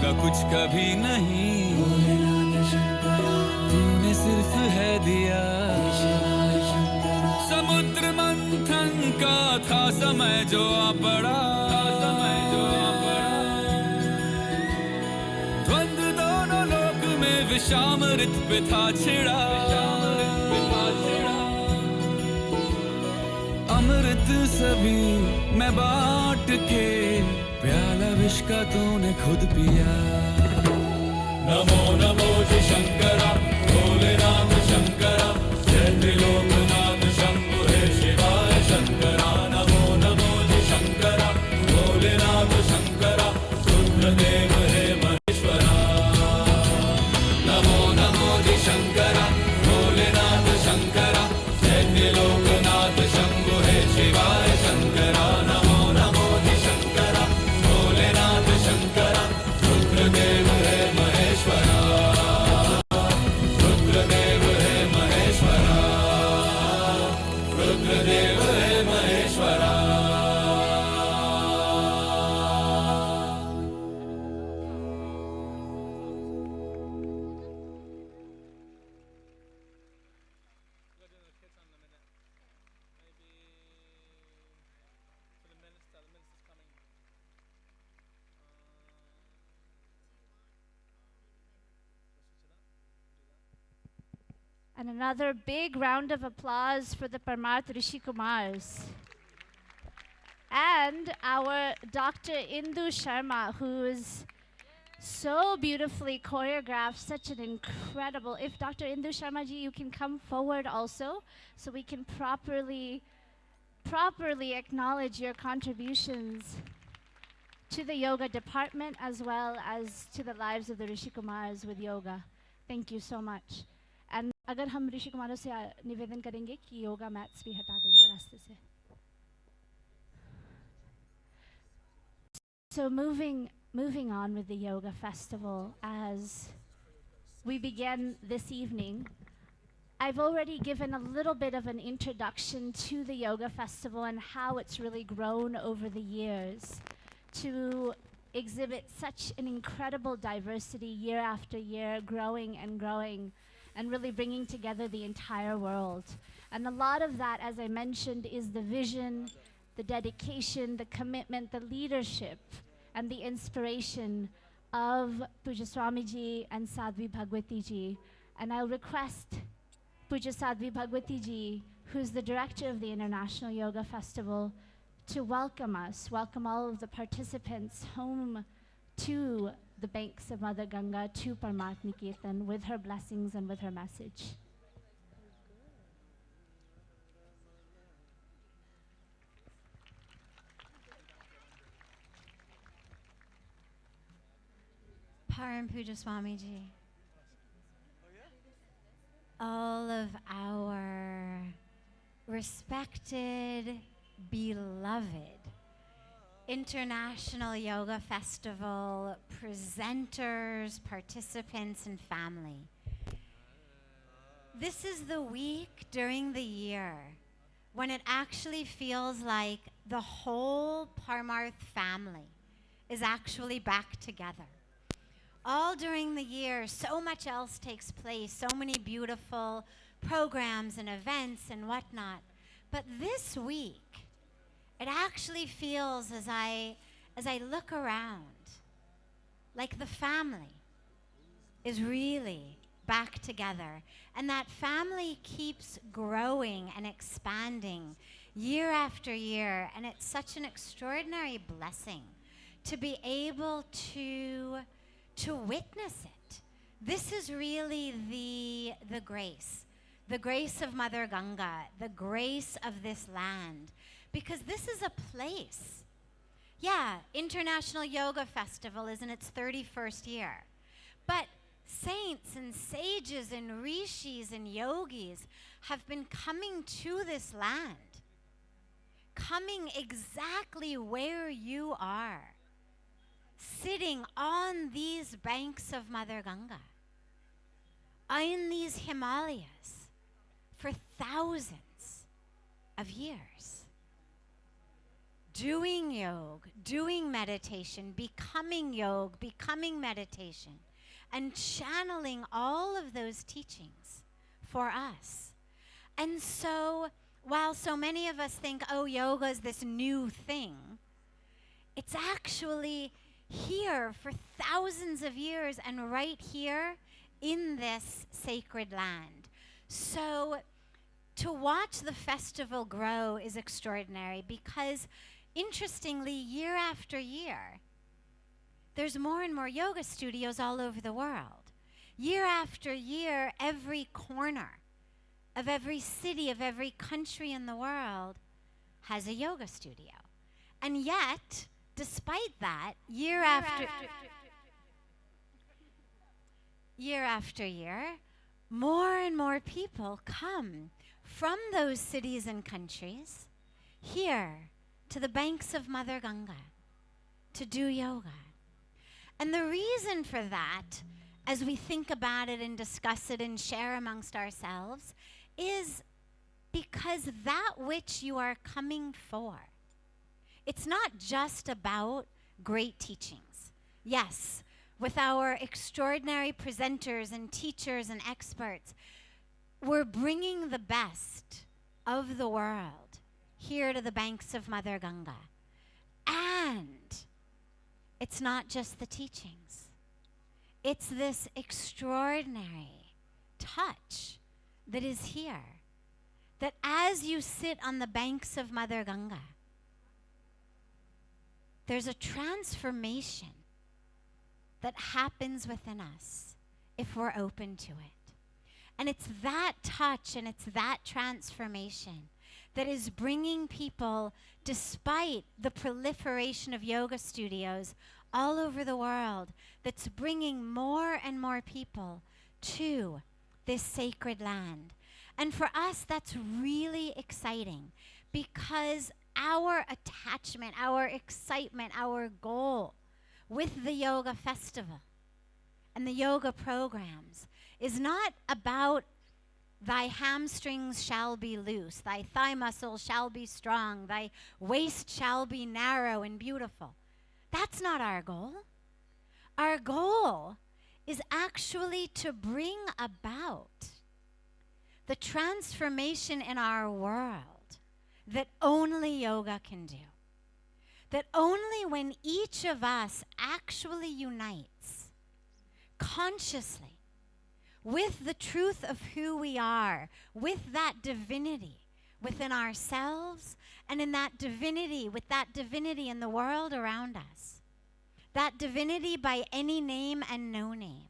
का कुछ कभी नहीं, तूने सिर्फ है दिया। समुद्र मंथन का था समय जो आ पड़ा, द्वंद्व दोनों लोक में विषामृत पे था छिड़ा। अमृत सभी मैं बांट के, प्याला विष का तूने खुद पिया। नमो नमो जी शंकरा, भोलेनाथ शंकरा, जय त्रिलोकनाथ शंभु हे शिवाय शंकरा। नमो नमो जी शंकरा, भोलेनाथ शंकरा, रुद्रदेव हे महेश्वरा। नमो नमो जी शंकरा, भोलेनाथ शंकरा, जय त्रिलोकनाथ शंभु हे शिवाय शंकरा। नमो नमो जी शंकरा, भोलेनाथ शंकरा, रुद्रदेव हे महेश्वरा। रुद्रदेव हे महेश्वरा, रुद्रदेव हे Maheshwara. And another big round of applause for the Parmarth Rishi Kumars. And our Dr. Indu Sharma, who is so beautifully choreographed, such an incredible. If Dr. Indu Sharma ji, you can come forward also, so we can properly acknowledge your contributions to the yoga department as well as to the lives of the Rishi Kumars with yoga. Thank you so much. And अगर हम ऋषि कुमारों से निवेदन करेंगे कि yoga mats भी हटा देंगे रास्ते से. So moving on with the yoga festival, as we begin this evening, I've already given a little bit of an introduction to the yoga festival and how it's really grown over the years to exhibit such an incredible diversity year after year, growing and really bringing together the entire world. And a lot of that, as I mentioned, is the vision, the dedication, the commitment, the leadership, and the inspiration of Pujya Swamiji and Sadhvi Bhagawatiji. And I'll request Pujya Sadhvi Bhagawatiji, who's the director of the International Yoga Festival, to welcome all of the participants home to the banks of Mother Ganga, to Parmarth Niketan, with her blessings and with her message. Param Pujya Swamiji, all of our respected, beloved International Yoga Festival presenters, participants, and family. This is the week during the year when it actually feels like the whole Parmarth family is actually back together. All during the year, so much else takes place, so many beautiful programs and events and whatnot. But this week, it actually feels, as I look around, like the family is really back together. And that family keeps growing and expanding year after year. And it's such an extraordinary blessing to be able to witness it. This is really the grace of Mother Ganga, the grace of this land. Because this is a place. Yeah, International Yoga Festival is in its 31st year. But saints and sages and rishis and yogis have been coming to this land, coming exactly where you are, sitting on these banks of Mother Ganga, in these Himalayas, for thousands of years, doing yoga, doing meditation, becoming yoga, becoming meditation, and channeling all of those teachings for us. And so, while so many of us think, oh, yoga is this new thing, it's actually here for thousands of years and right here in this sacred land. So to watch the festival grow is extraordinary because, interestingly, year after year, there's more and more yoga studios all over the world. Year after year, every corner of every city, of every country in the world has a yoga studio. And yet, despite that, year after year, more and more people come from those cities and countries here to the banks of Mother Ganga to do yoga. And the reason for that, as we think about it and discuss it and share amongst ourselves, is because that which you are coming for, it's not just about great teachings. Yes, with our extraordinary presenters and teachers and experts, we're bringing the best of the world here to the banks of Mother Ganga. And it's not just the teachings. It's this extraordinary touch that is here, that as you sit on the banks of Mother Ganga, there's a transformation that happens within us if we're open to it. And it's that touch and it's that transformation that is bringing people, despite the proliferation of yoga studios all over the world, that's bringing more and more people to this sacred land. And for us, that's really exciting because our attachment, our excitement, our goal with the yoga festival and the yoga programs is not about thy hamstrings shall be loose, thy thigh muscles shall be strong, thy waist shall be narrow and beautiful. That's not our goal. Our goal is actually to bring about the transformation in our world that only yoga can do. That only when each of us actually unites consciously with the truth of who we are, with that divinity within ourselves, and in that divinity, with that divinity in the world around us. That divinity by any name and no name,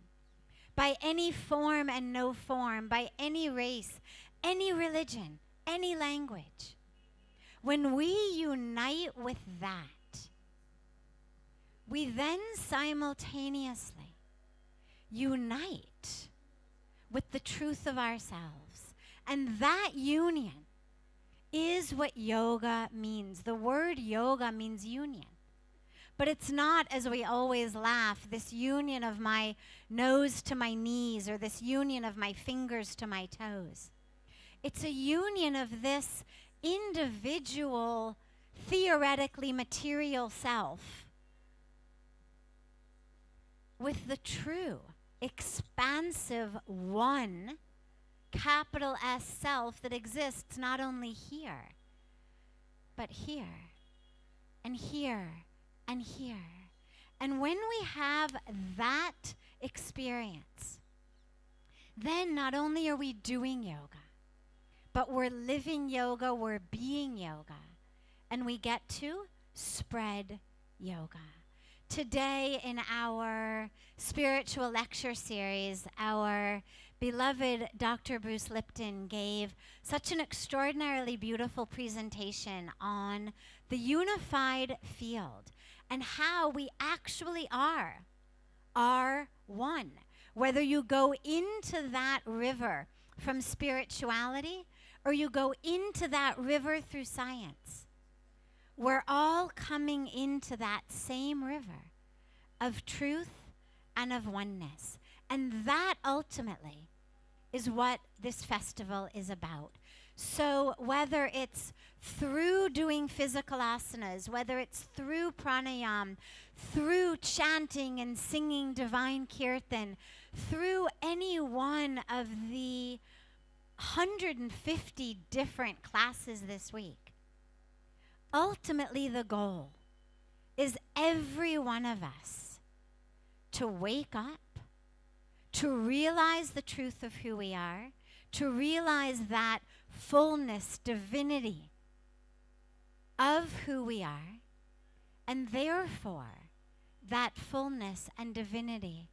by any form and no form, by any race, any religion, any language. When we unite with that, we then simultaneously unite with the truth of ourselves. And that union is what yoga means. The word yoga means union. But it's not, as we always laugh, this union of my nose to my knees or this union of my fingers to my toes. It's a union of this individual, theoretically material self with the true, expansive one, capital S self that exists not only here, but here, and here, and here. And when we have that experience, then not only are we doing yoga, but we're living yoga, we're being yoga, and we get to spread yoga. Today in our spiritual lecture series, our beloved Dr. Bruce Lipton gave such an extraordinarily beautiful presentation on the unified field and how we actually are one. Whether you go into that river from spirituality or you go into that river through science, we're all coming into that same river of truth and of oneness. And that ultimately is what this festival is about. So whether it's through doing physical asanas, whether it's through pranayam, through chanting and singing divine kirtan, through any one of the 150 different classes this week, ultimately the goal is every one of us to wake up, to realize the truth of who we are, to realize that fullness, divinity of who we are, and therefore that fullness and divinity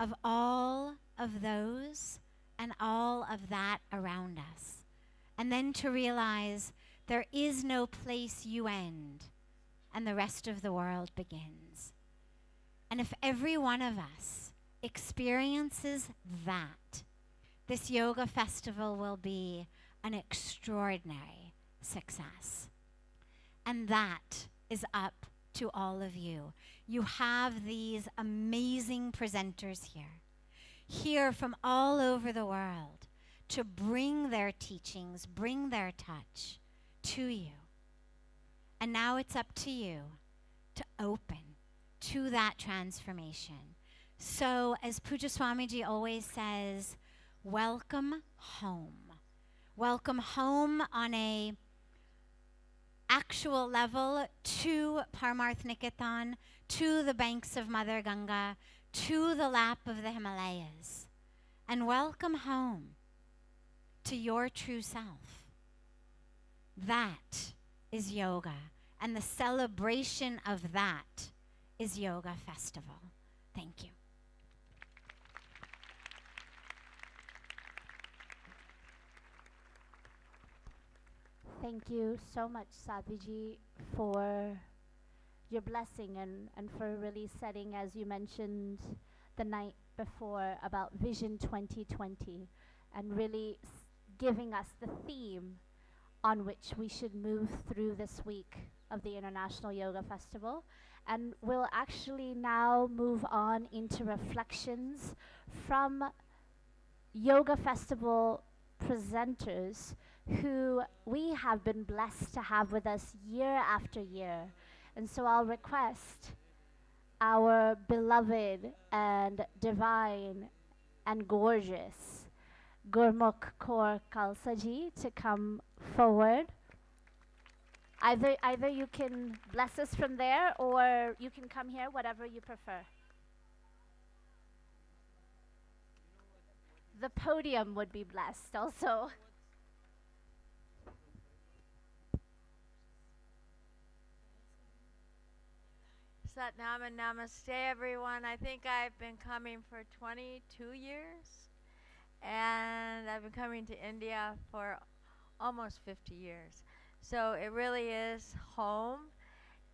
of all of those and all of that around us. And then to realize there is no place you end and the rest of the world begins. And if every one of us experiences that, this yoga festival will be an extraordinary success. And that is up to all of you. You have these amazing presenters here from all over the world to bring their teachings, bring their touch to you. And now it's up to you to open to that transformation. So as Pujya Swamiji always says, welcome home. Welcome home on a actual level to Parmarth Niketan, to the banks of Mother Ganga, to the lap of the Himalayas. And welcome home to your true self. That is yoga. And the celebration of that is Yoga Festival. Thank you. Thank you so much, Sadhviji, for your blessing and for really setting, as you mentioned the night before, about Vision 2020 and really giving us the theme on which we should move through this week of the International Yoga Festival. And we'll actually now move on into reflections from Yoga Festival presenters who we have been blessed to have with us year after year. And so I'll request our beloved and divine and gorgeous Gurmukh Kaur Khalsaji to come forward. Either you can bless us from there or you can come here, whatever you prefer. The podium would be blessed also. Satnam and Namaste, everyone. I think I've been coming for 22 years, and I've been coming to India for almost 50 years. So it really is home,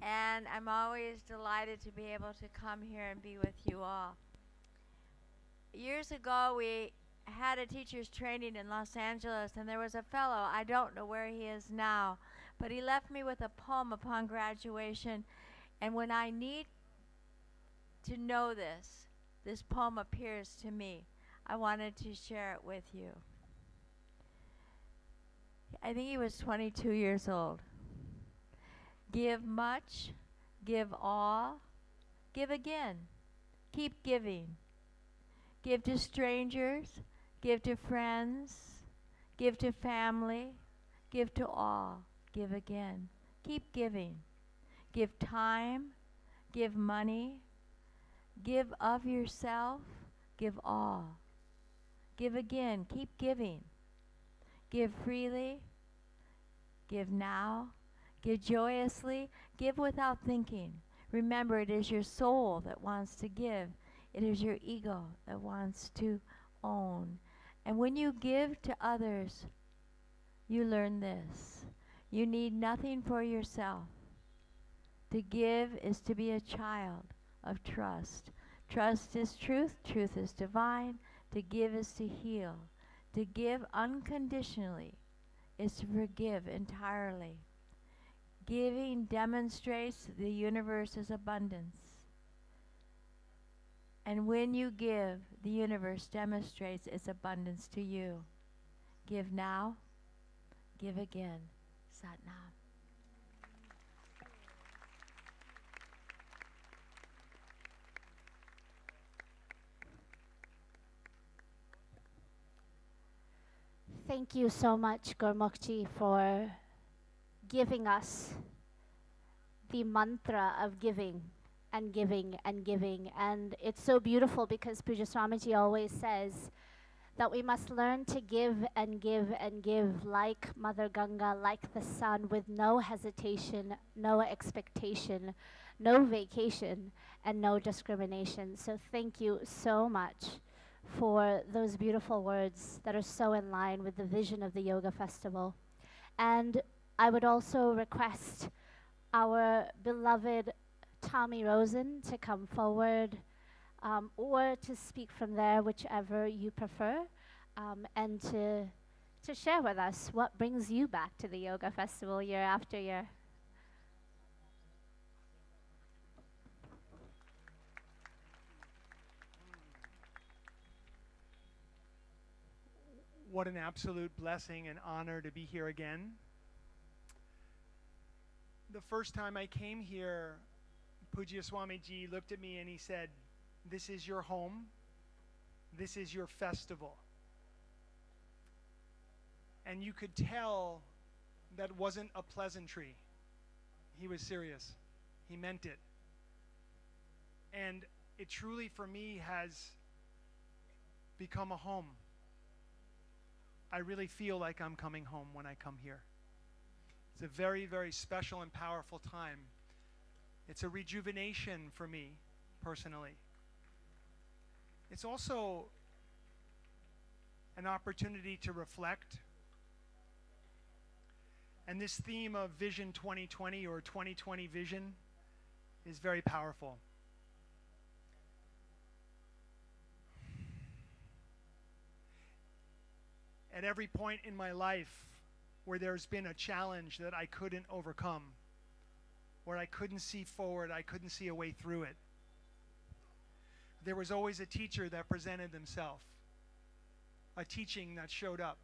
and I'm always delighted to be able to come here and be with you all. Years ago, we had a teacher's training in Los Angeles, and there was a fellow, I don't know where he is now, but he left me with a poem upon graduation. And when I need to know this poem appears to me. I wanted to share it with you. I think he was 22 years old. Give much, give all, give again. Keep giving. Give to strangers, give to friends, give to family, give to all, give again. Keep giving. Give time, give money, give of yourself, give all. Give again, keep giving. Give freely, give now, give joyously, give without thinking. Remember, it is your soul that wants to give. It is your ego that wants to own. And when you give to others, you learn this. You need nothing for yourself. To give is to be a child of trust. Trust is truth, truth is divine. To give is to heal. To give unconditionally is to forgive entirely. Giving demonstrates the universe's abundance. And when you give, the universe demonstrates its abundance to you. Give now, give again. Sat Nam. Thank you so much, Gurmukh-ji, for giving us the mantra of giving and giving and giving. And it's so beautiful because Pujya Swamiji always says that we must learn to give and give and give like Mother Ganga, like the sun, with no hesitation, no expectation, no vacation, and no discrimination. So thank you so much for those beautiful words that are so in line with the vision of the Yoga Festival. And I would also request our beloved Tommy Rosen to come forward, or to speak from there, whichever you prefer, and to share with us what brings you back to the Yoga Festival year after year. What an absolute blessing and honor to be here again. The first time I came here, Pujya Swamiji looked at me and he said, "This is your home. This is your festival." And you could tell that wasn't a pleasantry. He was serious. He meant it. And it truly, for me, has become a home. I really feel like I'm coming home when I come here. It's a very, very special and powerful time. It's a rejuvenation for me, personally. It's also an opportunity to reflect. And this theme of Vision 2020 or 2020 Vision is very powerful. At every point in my life where there's been a challenge that I couldn't overcome, where I couldn't see forward, I couldn't see a way through it, there was always a teacher that presented themselves, a teaching that showed up.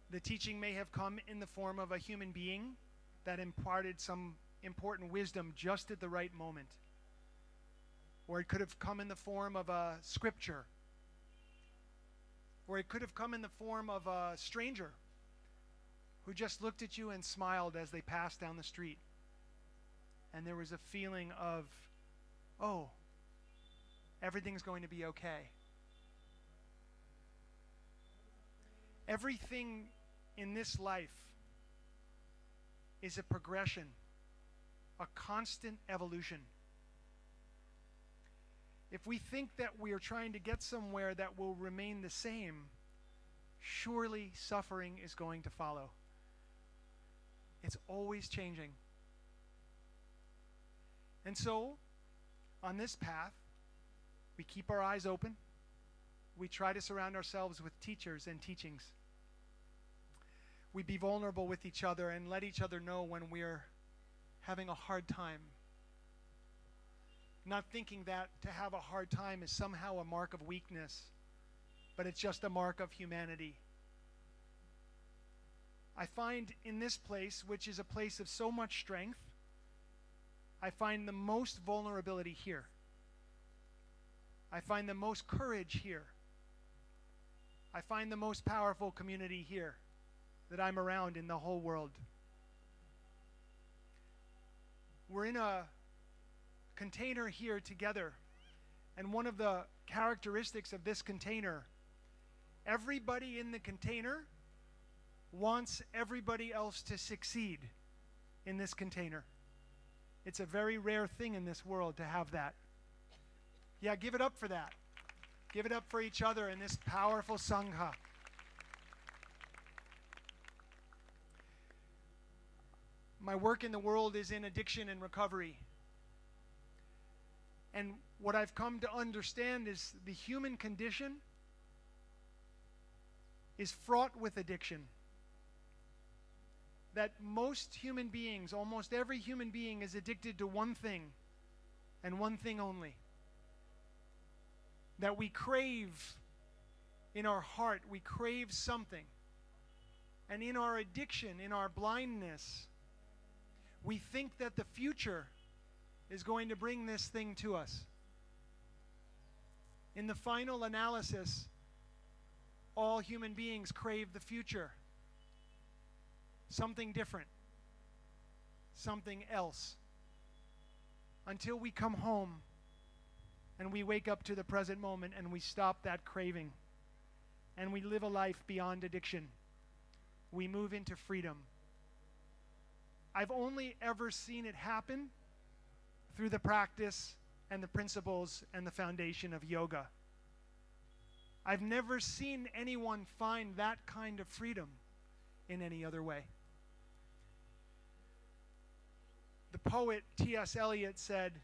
The teaching may have come in the form of a human being that imparted some important wisdom just at the right moment. Or it could have come in the form of a scripture. Or it could have come in the form of a stranger who just looked at you and smiled as they passed down the street. And there was a feeling of, oh, everything's going to be okay. Everything in this life is a progression, a constant evolution. If we think that we are trying to get somewhere that will remain the same, surely suffering is going to follow. It's always changing. And so, on this path, we keep our eyes open. We try to surround ourselves with teachers and teachings. We be vulnerable with each other and let each other know when we're having a hard time. Not thinking that to have a hard time is somehow a mark of weakness, but it's just a mark of humanity. I find in this place, which is a place of so much strength, I find the most vulnerability here. I find the most courage here. I find the most powerful community here that I'm around in the whole world. We're in a container here together, and one of the characteristics of this container, everybody in the container wants everybody else to succeed in this container. It's a very rare thing in this world to have that. Yeah, give it up for that. Give it up for each other in this powerful Sangha. My work in the world is in addiction and recovery. And what I've come to understand is the human condition is fraught with addiction. That most human beings, almost every human being, is addicted to one thing and one thing only. That we crave in our heart, we crave something. And in our addiction, in our blindness, we think that the future is going to bring this thing to us. In the final analysis, all human beings crave the future. Something different. Something else. Until we come home and we wake up to the present moment and we stop that craving and we live a life beyond addiction. We move into freedom. I've only ever seen it happen through the practice and the principles and the foundation of yoga. I've never seen anyone find that kind of freedom in any other way. The poet T.S. Eliot said,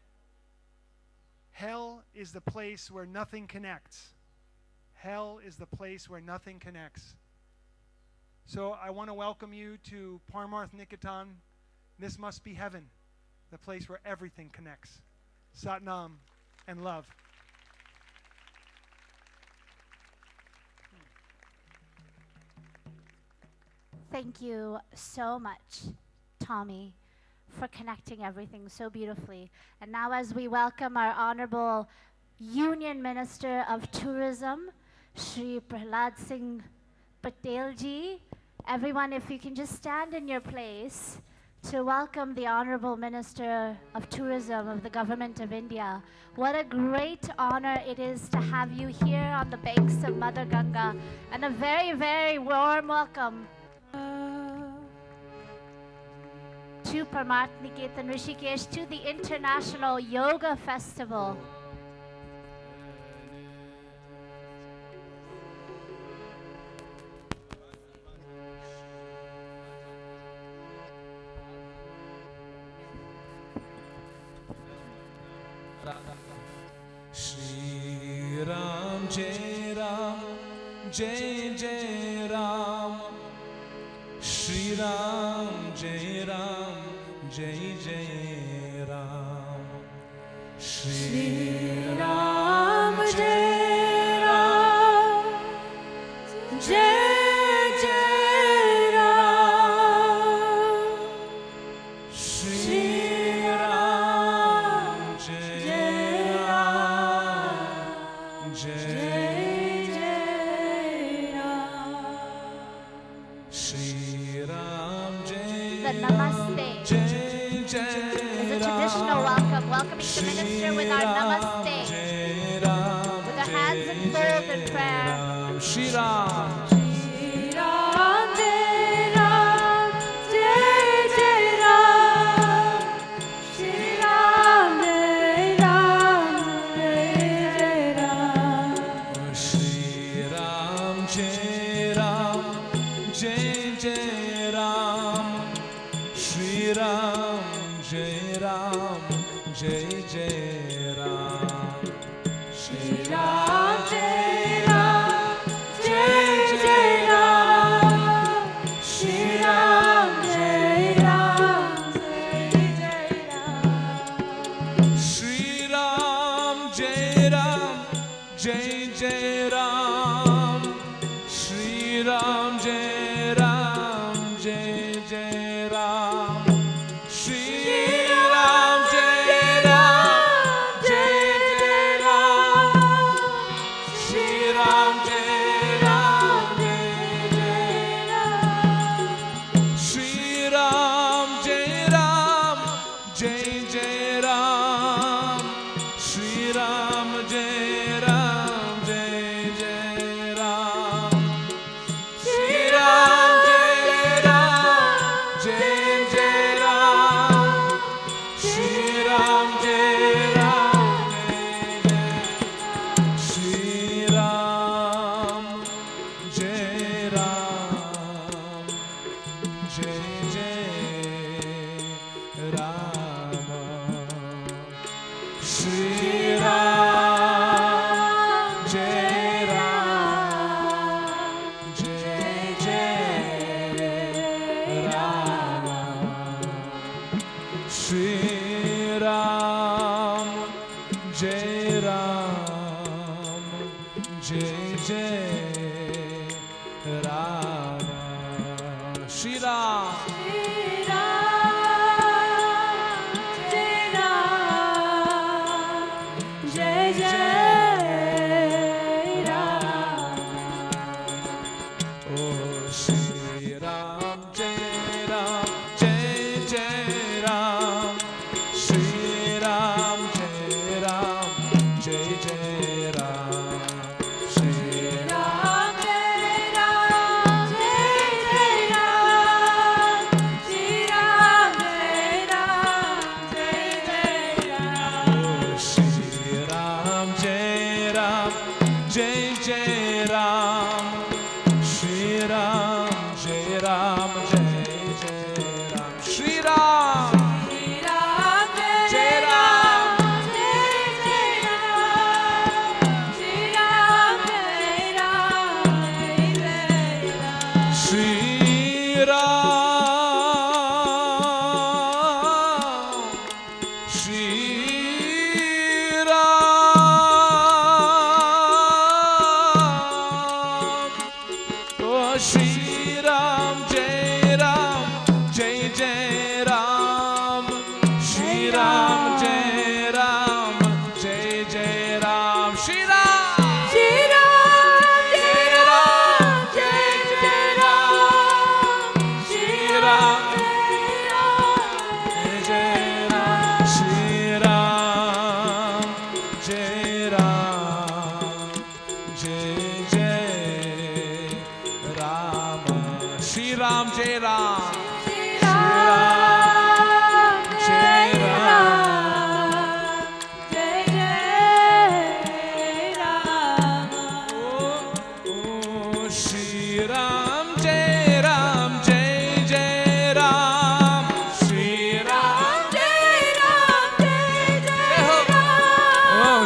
"Hell is the place where nothing connects. Hell is the place where nothing connects." So I want to welcome you to Parmarth Niketan. This must be heaven, the place where everything connects. Satnam and love. Thank you so much, Tommy, for connecting everything so beautifully. And now as we welcome our Honorable Union Minister of Tourism, Shri Prahlad Singh Ji, everyone, if you can just stand in your place to welcome the Honorable Minister of Tourism of the Government of India. What a great honor it is to have you here on the banks of Mother Ganga, and a very, very warm welcome to Parmarth Niketan Rishikesh, to the International Yoga Festival. Shri Ram Jai Ram Jai Jai Ram, Shri Ram Jai Ram Jai Jai Ram, Shri Ram Jai Ram Jai Jai Ram, Shri Ram Jai Ram Jai Jai Ram, Shri Ram Jai The Namaste is a traditional welcome, welcoming the minister with our Namaste, with our hands in fold in prayer. Shri Ram.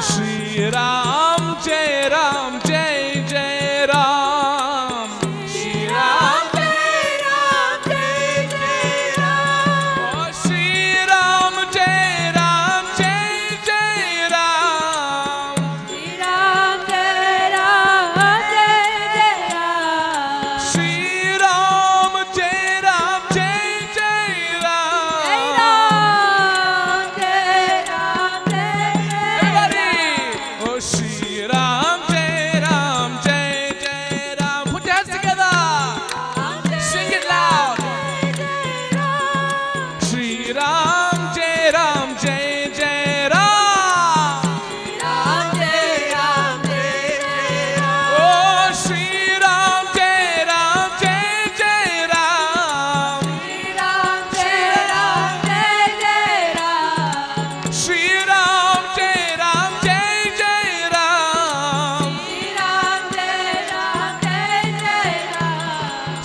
Shri Ram Jai Ram Jai Jai Ram. Shri Ram Jai Ram Jai Jai Ram. Oh Shri Ram Jai Ram Jai Jai Ram. Shri Ram Jai Ram Jai Jai Ram. Shri Ram Jai Ram Jai Jai Ram. Everybody! Oh Shri Ram Jai Ram Jai Jai Ram. Put your hands together. Sing it loud. Shri Ram Jai Ram Jai Jai Ram. Oh Shri Ram Jai Ram Jai Jai Ram. Shri Ram Jai Ram Jai Jai Ram. Shri Ram Jai Ram Jai Jai Ram.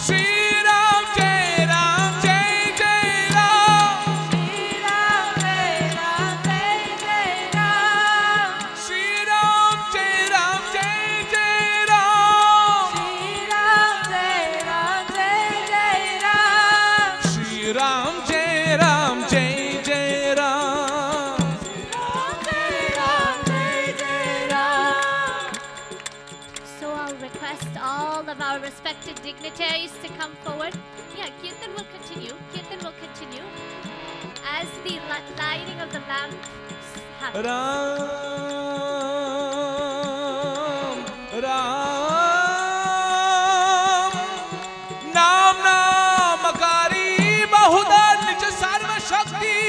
Shri Ram Jai Ram Jai Jai Ram. Shri Ram Jai Ram Jai Jai Ram. So I'll request all of our respected dignitaries to come forward. Yeah, Kirtan will continue. Kirtan will continue as the lighting of the lamp happens. Ram Ram Nam Namakari Bahuda Nij Sarva Shakti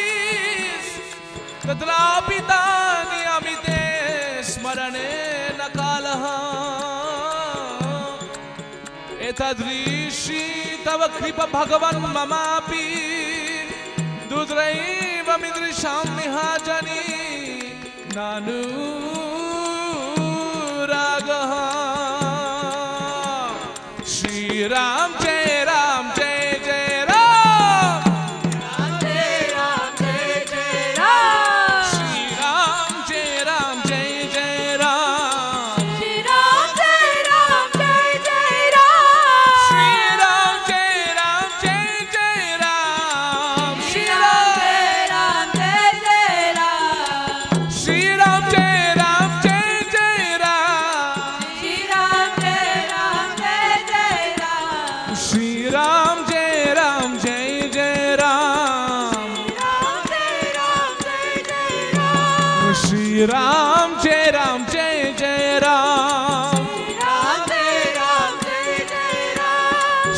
Tadrapita Niyamite Smarane Nakalaha Etadrishi Tava Kripa Bhagavan Mamapi Dudraiva Midrisham Nihajani Nanu Ragaha. Shri Ram Jai Ram Jai Jai Ram. Shri Ram Jai Ram Jai Jai Ram. Shri Ram Jai Ram Jai Jai Ram. Shri Ram Jai Ram Jai Jai Ram. Shri Ram Jai Ram Jai Jai Ram. Shri Ram Jai Ram Jai Jai Ram. Shri Ram Jai Ram Jai Jai Ram. Shri Ram Jai Ram Jai Jai Ram.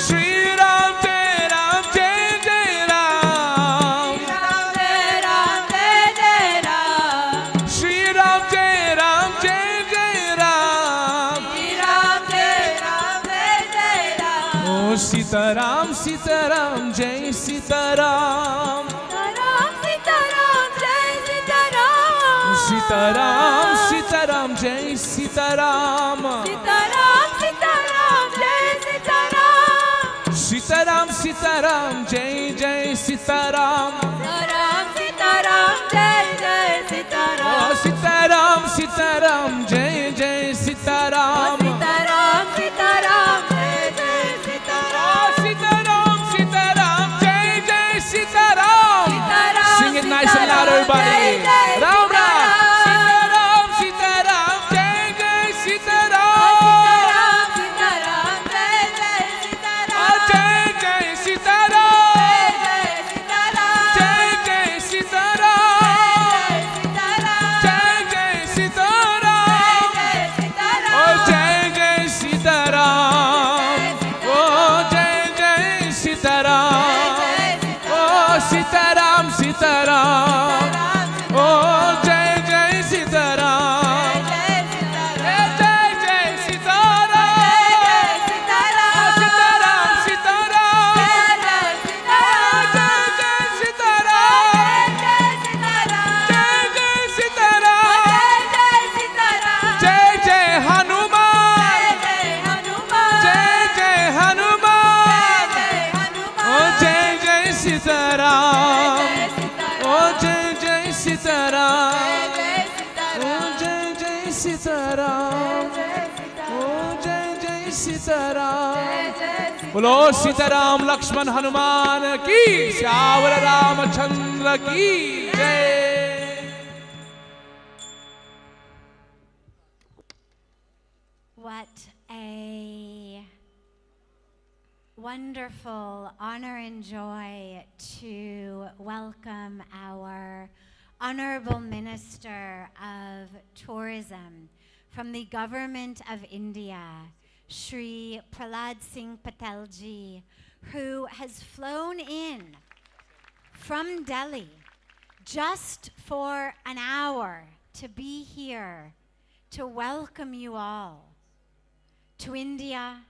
Shri Ram Jai Ram Jai Jai Ram. Shri Ram Jai Ram Jai Jai Ram. Shri Ram Jai Ram Jai Jai Ram. Oh Sitaram Sitaram Jai Sitaram. Sitaram Sitaram Jai Sitaram. Sitaram Sitaram Jai Jai Sitaram. Oh Sitaram Sitaram Jai Jai Sitaram. Oh Sitaram Sitaram Jai Jai Sitaram. Sing it nice and loud, everybody. Ram Ram. Sitaram Sitaram Jai Jai Sitaram. Oh Jai Jai Sitaram. Jai Jai Sitaram. Jai Jai Sitaram. Sitaram ओ जय जय सीताराम बोलो सीताराम लक्ष्मण हनुमान की श्यावर रामचंद्र की जय What a wonderful honor and joy to welcome our Honorable Minister of Tourism from the Government of India, Shri Prahlad Singh Patelji, who has flown in from Delhi just for an hour to be here to welcome you all to India,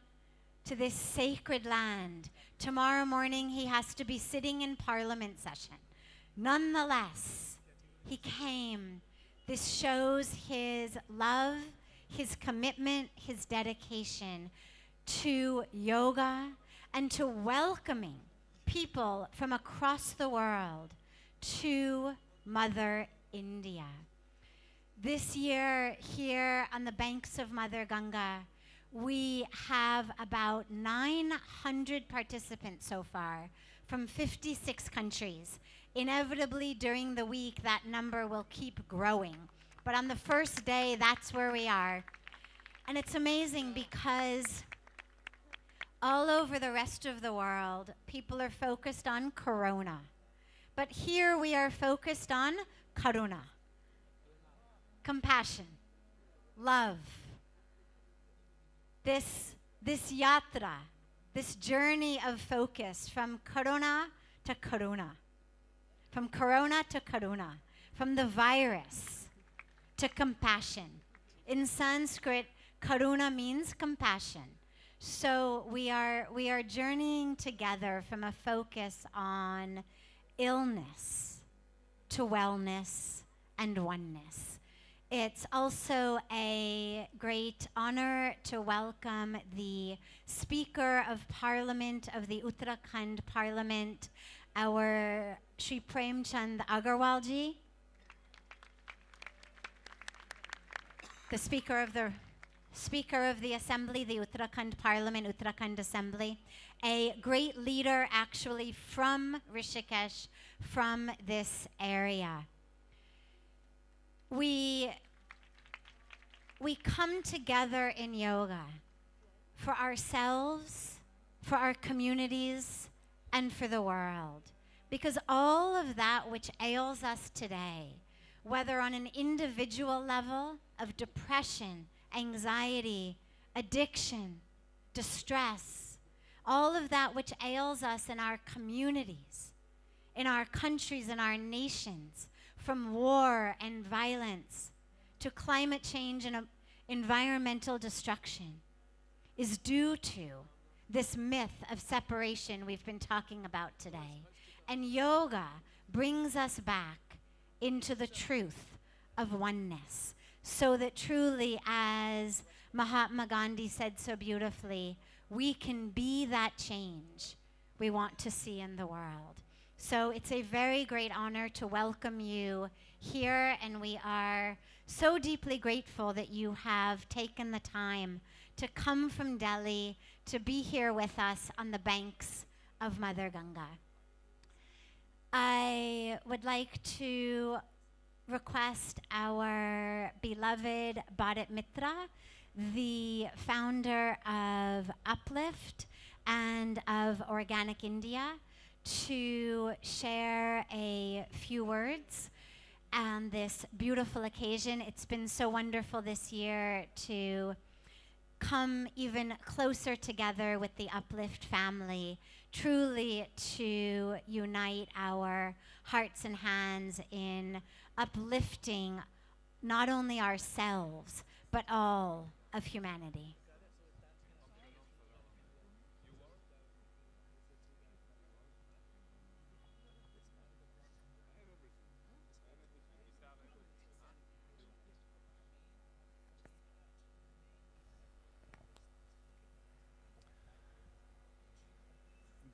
to this sacred land. Tomorrow morning he has to be sitting in Parliament session. Nonetheless, he came. This shows his love, his commitment, his dedication to yoga and to welcoming people from across the world to Mother India. This year, here on the banks of Mother Ganga, we have about 900 participants so far from 56 countries. Inevitably, during the week, that number will keep growing. But on the first day, that's where we are. And it's amazing because all over the rest of the world, people are focused on Corona. But here we are focused on Karuna. Compassion, love. This yatra, this journey of focus from Corona to Karuna, from Corona to Karuna, from the virus to compassion. In Sanskrit, Karuna means compassion. So we are journeying together from a focus on illness to wellness and oneness. It's also a great honor to welcome the Speaker of Parliament of the Uttarakhand Parliament, our Shri Prem Chand Aggarwalji, the Speaker of the Assembly, the Uttarakhand Parliament, Uttarakhand Assembly, a great leader actually from Rishikesh, from this area. We come together in yoga for ourselves, for our communities, and for the world. Because all of that which ails us today, whether on an individual level of depression, anxiety, addiction, distress, all of that which ails us in our communities, in our countries, in our nations, from war and violence to climate change and environmental destruction, is due to this myth of separation we've been talking about today. And yoga brings us back into the truth of oneness, so that truly, as Mahatma Gandhi said so beautifully, we can be that change we want to see in the world. So it's a very great honor to welcome you here, and we are so deeply grateful that you have taken the time to come from Delhi to be here with us on the banks of Mother Ganga. I would like to request our beloved Bharat Mitra, the founder of Uplift and of Organic India, to share a few words on this beautiful occasion. It's been so wonderful this year to come even closer together with the Uplift family, truly to unite our hearts and hands in uplifting not only ourselves, but all of humanity.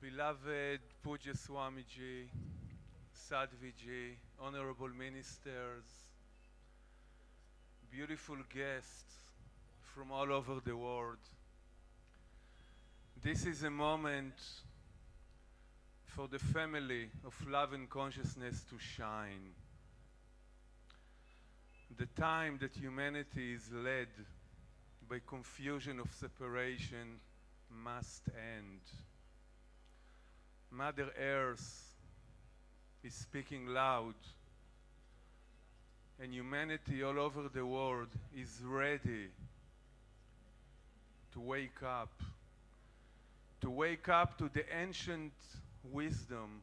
Beloved Pujya Swami Sadhvi Honorable Ministers, beautiful guests from all over the world. This is a moment for the family of love and consciousness to shine. The time that humanity is led by confusion of separation must end. Mother Earth is speaking loud, and humanity all over the world is ready to wake up to the ancient wisdom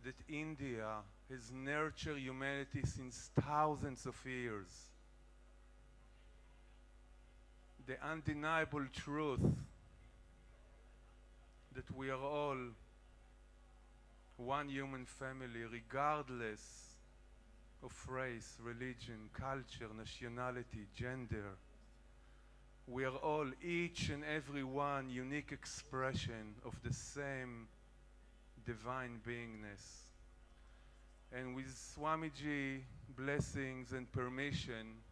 that India has nurtured humanity since thousands of years. The undeniable truth that we are all one human family, regardless of race, religion, culture, nationality, gender. We are all, each and every one, unique expression of the same divine beingness. And with Swamiji blessings and permission,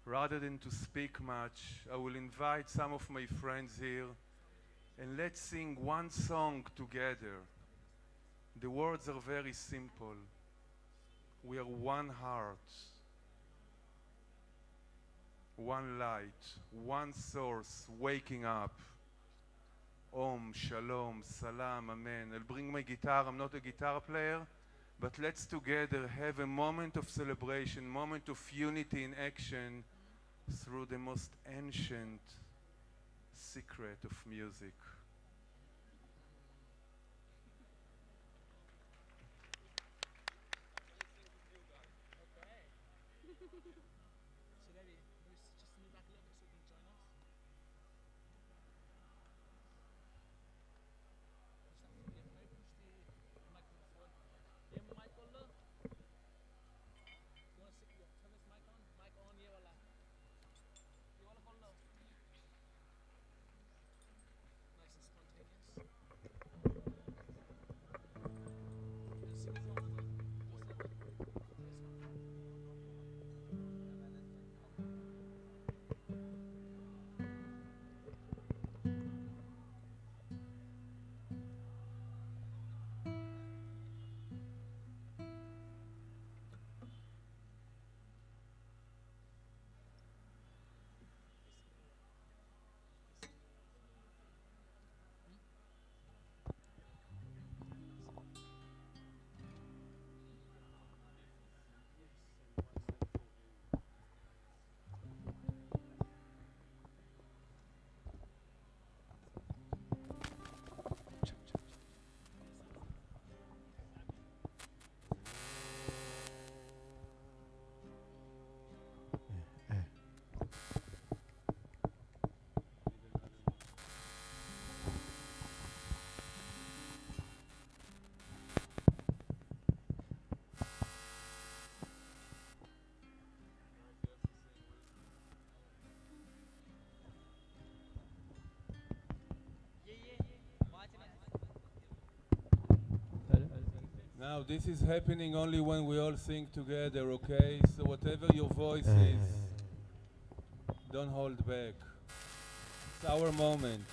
rather than to speak much, I will invite some of my friends here and let's sing one song together. The words are very simple. We are one heart, one light, one source, waking up. Om, Shalom, Salam, Amen. I'll bring my guitar. I'm not a guitar player, but let's together have a moment of celebration, moment of unity in action through the most ancient secret of music. Now, this is happening only when we all sing together, okay? So whatever your voice is, don't hold back. It's our moment.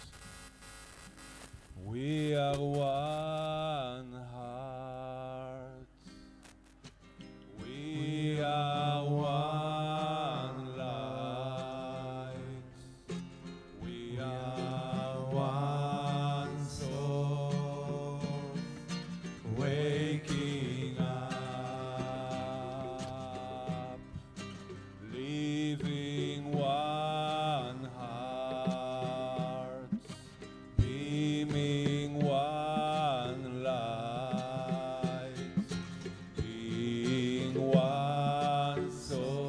We are one heart. We are one light. We are one soul. Waking up, living one heart, beaming one light, being one soul.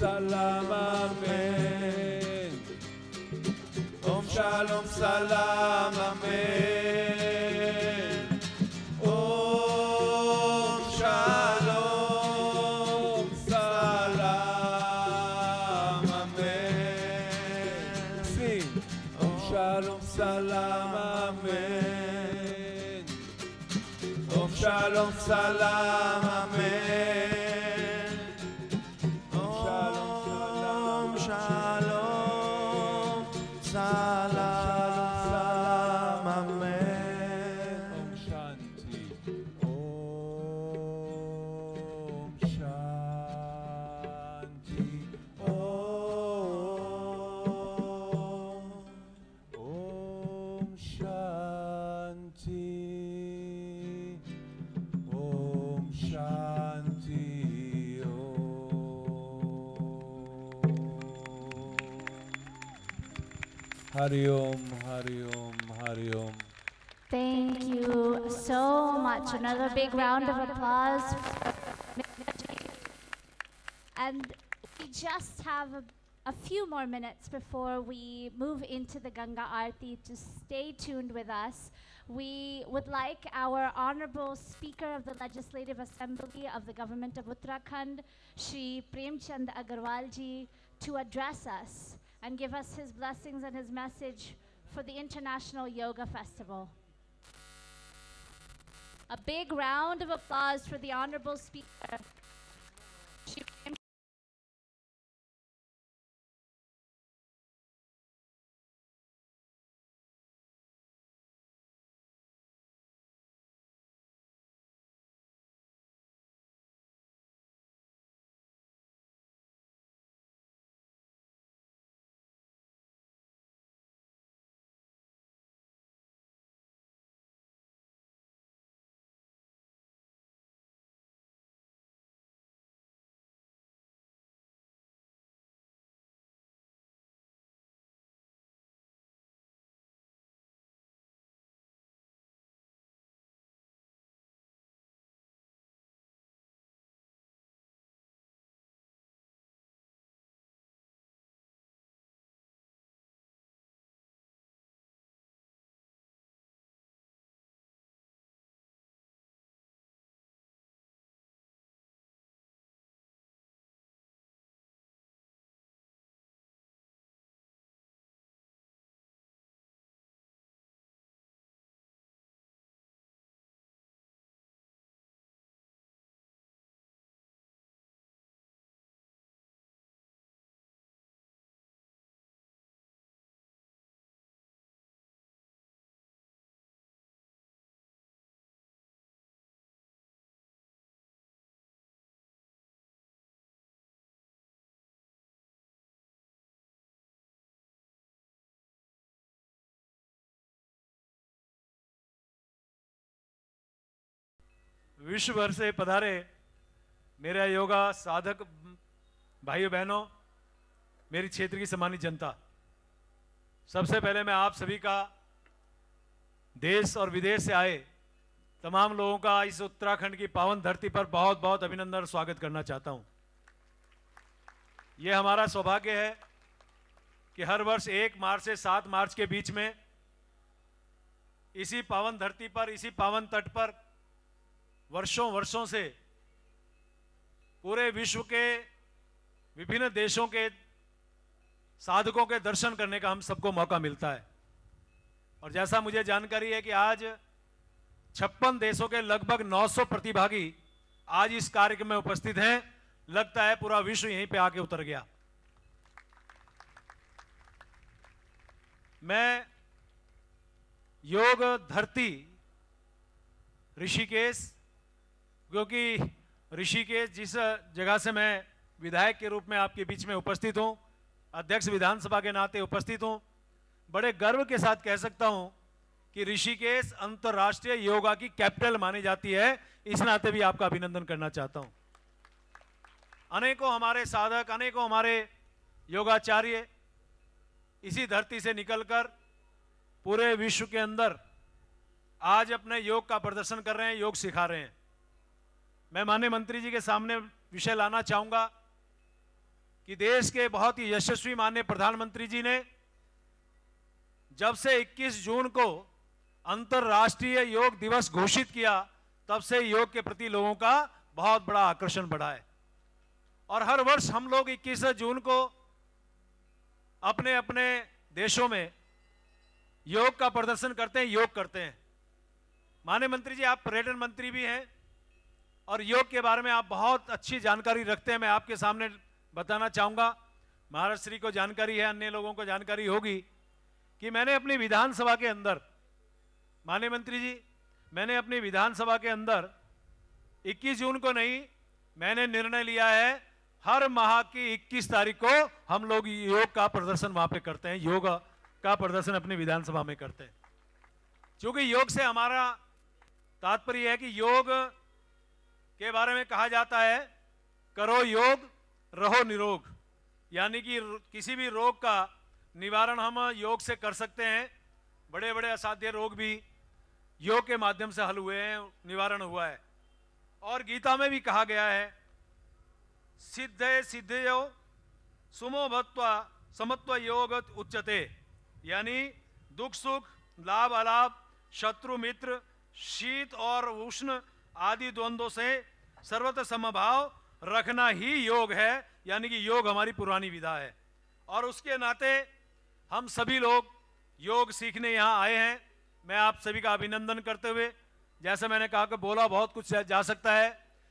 salam amen. Om shalom salam amen. Om shalom salam amen. Sing. Om shalom salam amen. Om shalom salam amen. Hari Om, Hari Om, Hari Om. Thank you so much. Another big round of applause. And we just have a few more minutes before we move into the Ganga Aarti. To stay tuned with us. We would like our Honorable Speaker of the Legislative Assembly of the Government of Uttarakhand, Shri Prem Chand Aggarwalji, to address us and give us his blessings and his message for the International Yoga Festival. A big round of applause for the Honorable Speaker. विश्व भर से पधारे मेरा योगा साधक भाइयों बहनों, मेरी क्षेत्र की सम्मानित जनता, सबसे पहले मैं आप सभी का देश और विदेश से आए तमाम लोगों का इस उत्तराखंड की पावन धरती पर बहुत बहुत अभिनंदन और स्वागत करना चाहता हूं। यह हमारा सौभाग्य है कि हर वर्ष 1 मार्च से 7 मार्च के बीच में इसी पावन धरती पर, इसी पावन तट पर वर्षों वर्षों से पूरे विश्व के विभिन्न देशों के साधकों के दर्शन करने का हम सबको मौका मिलता है। और जैसा मुझे जानकारी है कि आज 56 देशों के लगभग 900 प्रतिभागी आज इस कार्यक्रम में उपस्थित हैं। लगता है पूरा विश्व यहीं पे आके उतर गया। मैं योग धरती ऋषिकेश, क्योंकि ऋषिकेश जिस जगह से मैं विधायक के रूप में आपके बीच में उपस्थित हूं, अध्यक्ष विधानसभा के नाते उपस्थित हूं, बड़े गर्व के साथ कह सकता हूं कि ऋषिकेश अंतर्राष्ट्रीय योगा की कैपिटल मानी जाती है। इस नाते भी आपका अभिनंदन करना चाहता हूं। अनेकों हमारे साधक, अनेकों हमारे योगाचार्य इसी धरती से निकलकर पूरे विश्व के अंदर आज अपने योग का प्रदर्शन कर रहे हैं, योग सिखा रहे हैं। मैं माननीय मंत्री जी के सामने विषय लाना चाहूंगा कि देश के बहुत ही यशस्वी माननीय प्रधानमंत्री जी ने जब से 21 जून को अंतर्राष्ट्रीय योग दिवस घोषित किया, तब से योग के प्रति लोगों का बहुत बड़ा आकर्षण बढ़ा है। और हर वर्ष हम लोग 21 जून को अपने अपने देशों में योग का प्रदर्शन करते हैं, योग करते हैं। माननीय मंत्री जी, आप पर्यटन मंत्री भी हैं और योग के बारे में आप बहुत अच्छी जानकारी रखते हैं। मैं आपके सामने बताना चाहूँगा, महाराज श्री को जानकारी है, अन्य लोगों को जानकारी होगी कि मैंने अपनी विधानसभा के अंदर, माननीय मंत्री जी, मैंने अपनी विधानसभा के अंदर 21 जून को नहीं, मैंने निर्णय लिया है हर माह की 21 तारीख को हम लोग योग का प्रदर्शन वहाँ पे करते हैं, योग का प्रदर्शन अपनी विधानसभा में करते हैं। क्योंकि योग से हमारा तात्पर्य है कि योग के बारे में कहा जाता है, करो योग रहो निरोग, यानी कि किसी भी रोग का निवारण हम योग से कर सकते हैं। बड़े बड़े असाध्य रोग भी योग के माध्यम से हल हुए हैं, निवारण हुआ है। और गीता में भी कहा गया है, सिद्धे सिद्धयो सुमो भत्वा समत्व योग उच्चते, यानी दुख सुख, लाभ अलाभ, शत्रु मित्र, शीत और उष्ण आदि द्वंद्वों से सर्वत्र समभाव रखना ही योग है, यानी कि योग हमारी पुरानी विधा है। और उसके नाते हम सभी लोग योग सीखने यहाँ आए हैं। मैं आप सभी का अभिनंदन करते हुए, जैसे मैंने कहा कि बोला बहुत कुछ जा सकता है,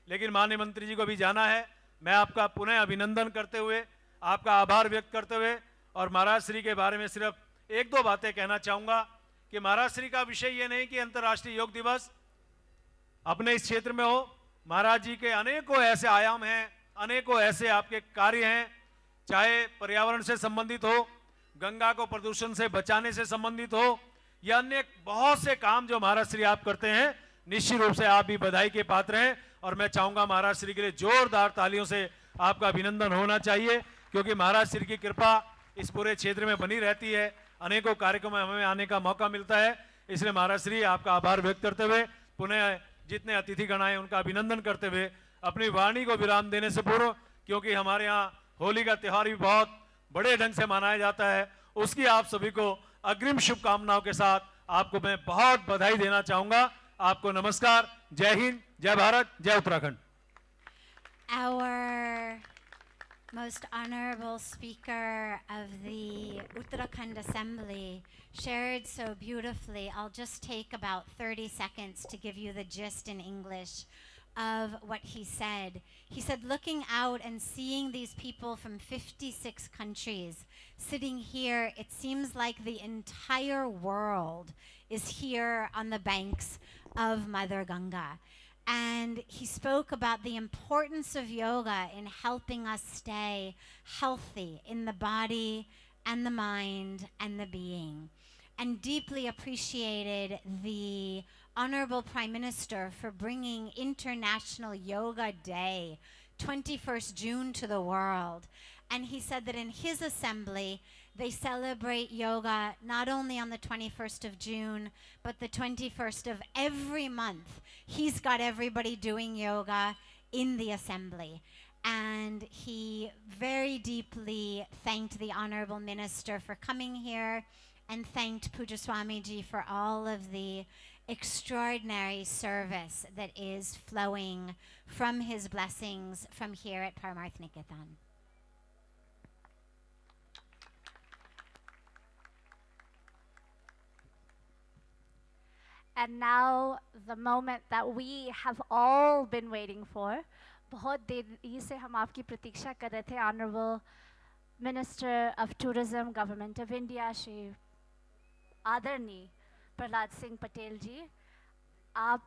लेकिन माननीय मंत्री जी को भी जाना है, मैं आपका पुनः अभिनंदन करते हुए, आपका आभार व्यक्त करते हुए और महाराज श्री के बारे में सिर्फ एक दो बातें कहना चाहूँगा कि महाराज श्री का विषय ये नहीं कि अंतर्राष्ट्रीय योग दिवस अपने इस क्षेत्र में हो। महाराज जी के अनेकों ऐसे आयाम हैं, अनेकों ऐसे आपके कार्य हैं, चाहे पर्यावरण से संबंधित हो, गंगा को प्रदूषण से बचाने से संबंधित हो, या अन्य बहुत से काम जो महाराज श्री आप करते हैं। निश्चित रूप से आप भी बधाई के पात्र हैं और मैं चाहूंगा महाराज श्री के लिए जोरदार तालियों से आपका अभिनंदन होना चाहिए, क्योंकि महाराज श्री की कृपा इस पूरे क्षेत्र में बनी रहती है। अनेकों कार्यक्रमों में हमें आने का मौका मिलता है, इसलिए महाराज श्री आपका आभार व्यक्त करते हुए, पुनः जितने अतिथिगण आए उनका अभिनंदन करते हुए, अपनी वाणी को विराम देने से पूर्व, क्योंकि हमारे यहाँ होली का त्यौहार भी बहुत बड़े ढंग से मनाया जाता है, उसकी आप सभी को अग्रिम शुभकामनाओं के साथ आपको मैं बहुत बधाई देना चाहूंगा। आपको नमस्कार, जय हिंद, जय भारत, जय Uttarakhand. Our most honorable Speaker of the Uttarakhand Assembly shared so beautifully. I'll just take about 30 seconds to give you the gist in English of what he said. He said, looking out and seeing these people from 56 countries sitting here, it seems like the entire world is here on the banks of Mother Ganga. And he spoke about the importance of yoga in helping us stay healthy in the body and the mind and the being, and deeply appreciated the Honorable Prime Minister for bringing International Yoga Day, 21st June, to the world. And he said that in his assembly, they celebrate yoga not only on the 21st of June, but the 21st of every month. He's got everybody doing yoga in the assembly. And he very deeply thanked the Honorable Minister for coming here and thanked Pujya Swami Ji for all of the extraordinary service that is flowing from his blessings from here at Parmarth Niketan. And now the moment that we have all been waiting for. बहुत देर से हम आपकी प्रतीक्षा कर रहे थे. Honorable Minister of Tourism, Government of India, Shri आदरणीय प्रहलाद सिंह पटेल जी, आप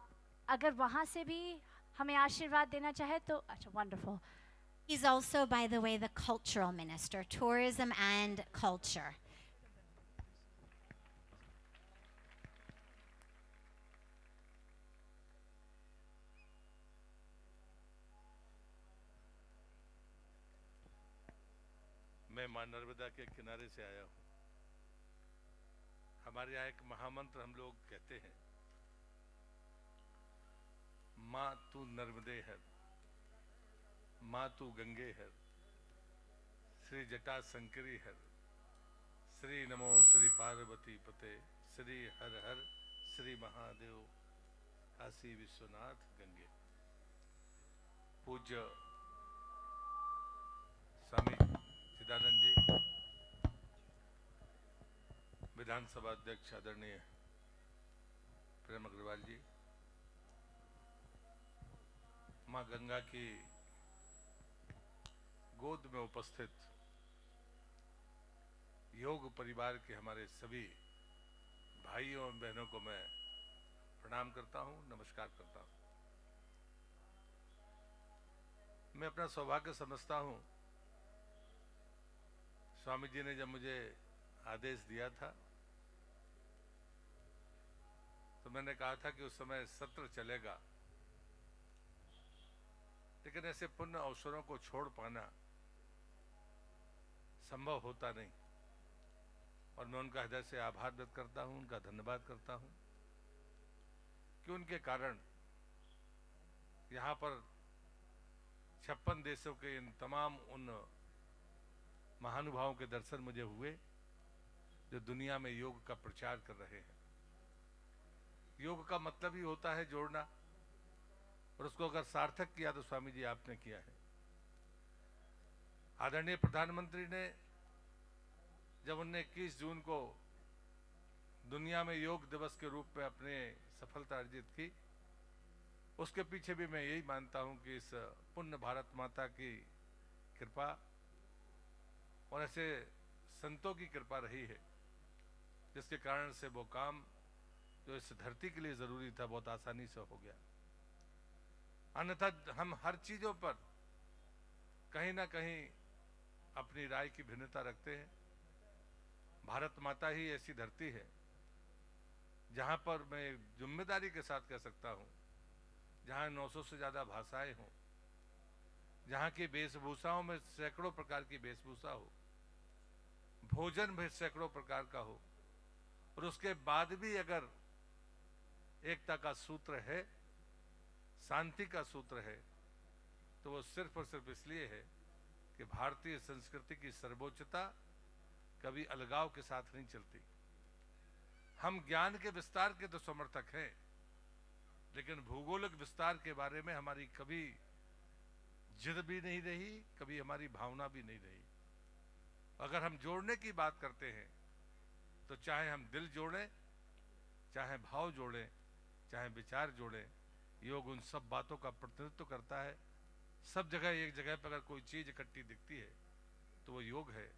अगर वहाँ से भी हमें आशीर्वाद देना चाहे तो अच्छा, wonderful. He's also, by the way, the cultural minister, tourism and culture. मैं मां नर्मदा के किनारे से आया हूँ। हमारे यहाँ एक महामंत्र हम लोग कहते हैं, माँ तू नर्मदे है, माँ तू गंगे है, श्री जटा शंकरी हर, श्री नमो श्री पार्वती पते, श्री हर हर श्री महादेव काशी विश्वनाथ गंगे। पूज्य स्वामी चिदानंद जी, विधानसभा अध्यक्ष आदरणीय प्रेम अग्रवाल जी, मां गंगा की गोद में उपस्थित योग परिवार के हमारे सभी भाइयों और बहनों को मैं प्रणाम करता हूं, नमस्कार करता हूं। मैं अपना सौभाग्य समझता हूं, स्वामी जी ने जब मुझे आदेश दिया था तो मैंने कहा था कि उस समय सत्र चलेगा, लेकिन ऐसे पुण्य अवसरों को छोड़ पाना संभव होता नहीं। और मैं उनका हृदय से आभार व्यक्त करता हूं, उनका धन्यवाद करता हूं कि उनके कारण यहां पर 56 देशों के इन तमाम उन महानुभावों के दर्शन मुझे हुए जो दुनिया में योग का प्रचार कर रहे हैं। योग का मतलब ही होता है जोड़ना, और उसको अगर सार्थक किया तो स्वामी जी आपने किया है। आदरणीय प्रधानमंत्री ने जब उन्हें 21 जून को दुनिया में योग दिवस के रूप में अपने सफलता अर्जित की, उसके पीछे भी मैं यही मानता हूं कि इस पुण्य भारत माता की कृपा और ऐसे संतों की कृपा रही है, जिसके कारण से वो काम जो इस धरती के लिए जरूरी था बहुत आसानी से हो गया। अन्यथा हम हर चीजों पर कहीं ना कहीं अपनी राय की भिन्नता रखते हैं। भारत माता ही ऐसी धरती है जहां पर मैं जिम्मेदारी के साथ कह सकता हूं, जहां 900 से ज्यादा भाषाएं हों, जहां की वेशभूषाओं में सैकड़ों प्रकार की वेशभूषा हो, भोजन भी सैकड़ों प्रकार का हो, और उसके बाद भी अगर एकता का सूत्र है, शांति का सूत्र है, तो वो सिर्फ और सिर्फ इसलिए है कि भारतीय संस्कृति की सर्वोच्चता कभी अलगाव के साथ नहीं चलती। हम ज्ञान के विस्तार के तो समर्थक हैं, लेकिन भूगोलिक विस्तार के बारे में हमारी कभी जिद भी नहीं रही, कभी हमारी भावना भी नहीं रही। अगर हम जोड़ने की बात करते हैं तो चाहे हम दिल जोड़ें, चाहे भाव जोड़ें, चाहे विचार जोड़ें, योग उन सब बातों का प्रतिनिधित्व करता है। सब जगह एक जगह पर अगर कोई चीज इकट्ठी दिखती है तो वो योग है।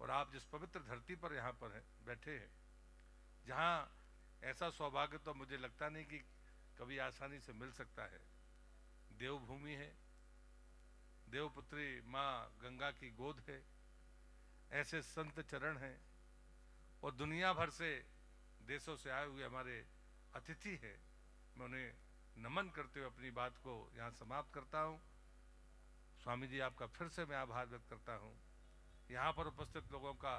और आप जिस पवित्र धरती पर यहाँ पर हैं, बैठे हैं, जहाँ ऐसा सौभाग्य तो मुझे लगता नहीं कि कभी आसानी से मिल सकता है। देवभूमि है, देवपुत्री माँ गंगा की गोद है, ऐसे संत चरण हैं, और दुनिया भर से देशों से आए हुए हमारे अतिथि हैं। मैं उन्हें नमन करते हुए अपनी बात को यहाँ समाप्त करता हूँ। स्वामी जी आपका फिर से मैं आभार व्यक्त करता हूँ। यहाँ पर उपस्थित लोगों का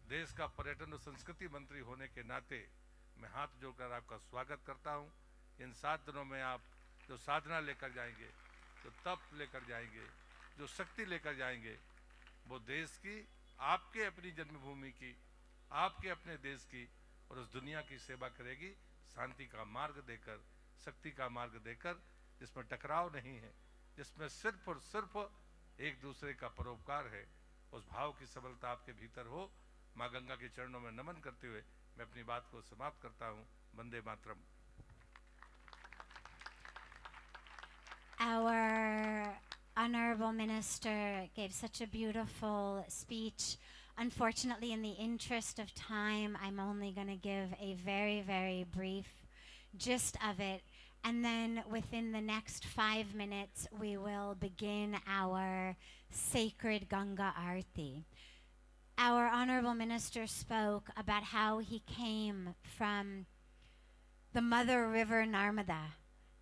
देश का पर्यटन और संस्कृति मंत्री होने के नाते मैं हाथ जोड़कर आपका स्वागत करता हूँ। इन 7 दिनों में आप जो साधना लेकर जाएंगे, जो तप लेकर जाएंगे, जो शक्ति लेकर जाएंगे, वो देश की, आपके अपनी जन्मभूमि की, आपके अपने देश की और उस दुनिया की सेवा करेगी, शांति का मार्ग देकर, शक्ति का मार्ग देकर, जिसमें टकराव नहीं है, जिसमें सिर्फ और सिर्फ एक दूसरे का परोपकार है। उस भाव की सबलता आपके भीतर हो। माँ गंगा के चरणों में नमन करते हुए मैं अपनी बात को समाप्त करता हूँ। Vande Mataram. Our Honorable Minister gave such a beautiful speech. Unfortunately, in the interest of time, I'm only going to give a very, very brief gist of it. And then within the next 5 minutes, we will begin our sacred Ganga Aarti. Our Honorable Minister spoke about how he came from the mother river Narmada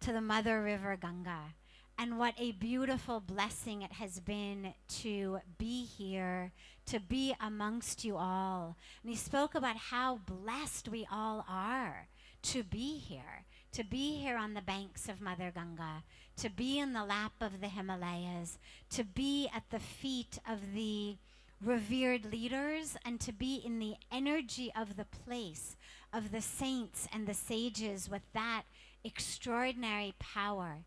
to the mother river Ganga, and what a beautiful blessing it has been to be here, to be amongst you all. And he spoke about how blessed we all are to be here, to be here on the banks of Mother Ganga, to be in the lap of the Himalayas, to be at the feet of the revered leaders, and to be in the energy of the place, of the saints and the sages with that extraordinary power.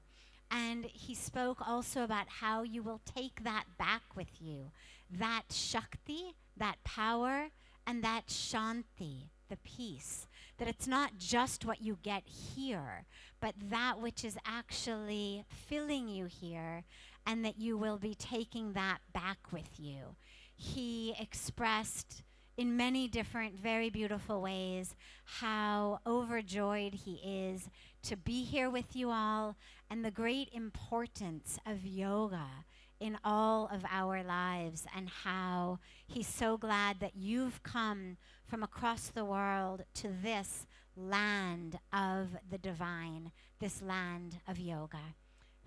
And he spoke also about how you will take that back with you, that Shakti, that power, and that Shanti, the peace. That it's not just what you get here, but that which is actually filling you here, and that you will be taking that back with you. He expressed in many different, very beautiful ways how overjoyed he is to be here with you all, and the great importance of yoga in all of our lives, and how he's so glad that you've come from across the world to this land of the divine, this land of yoga.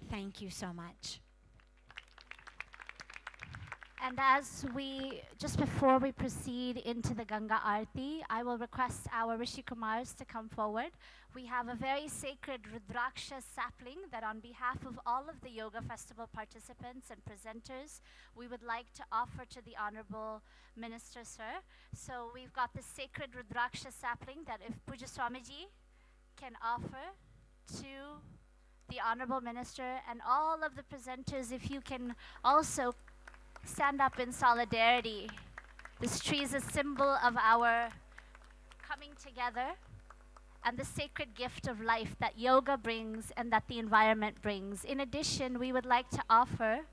Thank you so much. And just before we proceed into the Ganga Aarti, I will request our Rishi Kumars to come forward. We have a very sacred Rudraksha sapling that on behalf of all of the Yoga Festival participants and presenters, we would like to offer to the Honorable Minister, sir. So we've got the sacred Rudraksha sapling that if Pujya Swamiji can offer to the Honorable Minister, and all of the presenters, if you can also stand up in solidarity. This tree is a symbol of our coming together and the sacred gift of life that yoga brings and that the environment brings. In addition, we would like to offer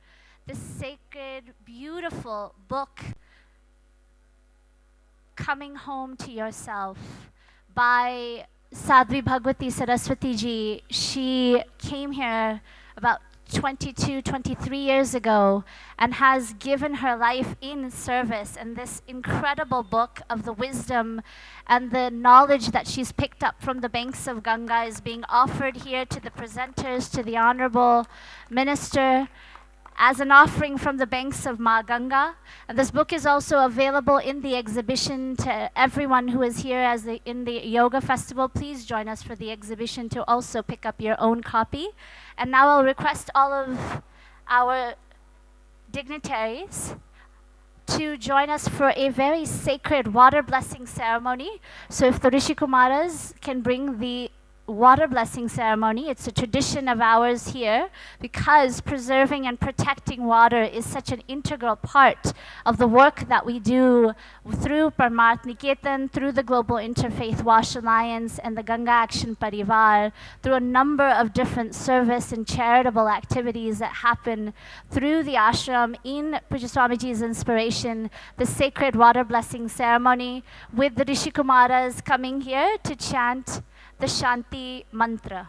this sacred, beautiful book, Coming Home to Yourself, by Sadhvi Bhagawatiji Saraswatiji. She came here about 22, 23 years ago and has given her life in service, and this incredible book of the wisdom and the knowledge that she's picked up from the banks of Ganga is being offered here to the presenters, to the Honorable Minister, as an offering from the banks of Ma Ganga. And this book is also available in the exhibition to everyone who is here in the Yoga Festival. Please join us for the exhibition to also pick up your own copy. And now I'll request all of our dignitaries to join us for a very sacred water blessing ceremony. So if the Rishi Kumaras can bring the water blessing ceremony. It's a tradition of ours here because preserving and protecting water is such an integral part of the work that we do through Parmarth Niketan, through the Global Interfaith Wash Alliance and the Ganga Action Parivar, through a number of different service and charitable activities that happen through the ashram in Pujya Swamiji's inspiration, the sacred water blessing ceremony with the Rishi Kumaras coming here to chant the Shanti Mantra.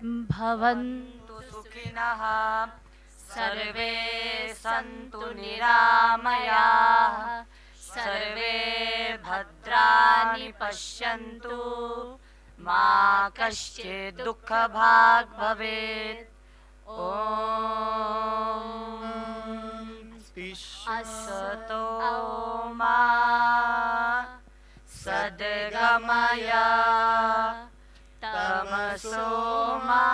Bhavantu Sukhinah Sarve Santu Niramaya Sarve Bhadrani Pashyantu Ma Kaschid Dukkha Bhag Bhavet. Om Asato Ma Sadgamaya Tamaso Ma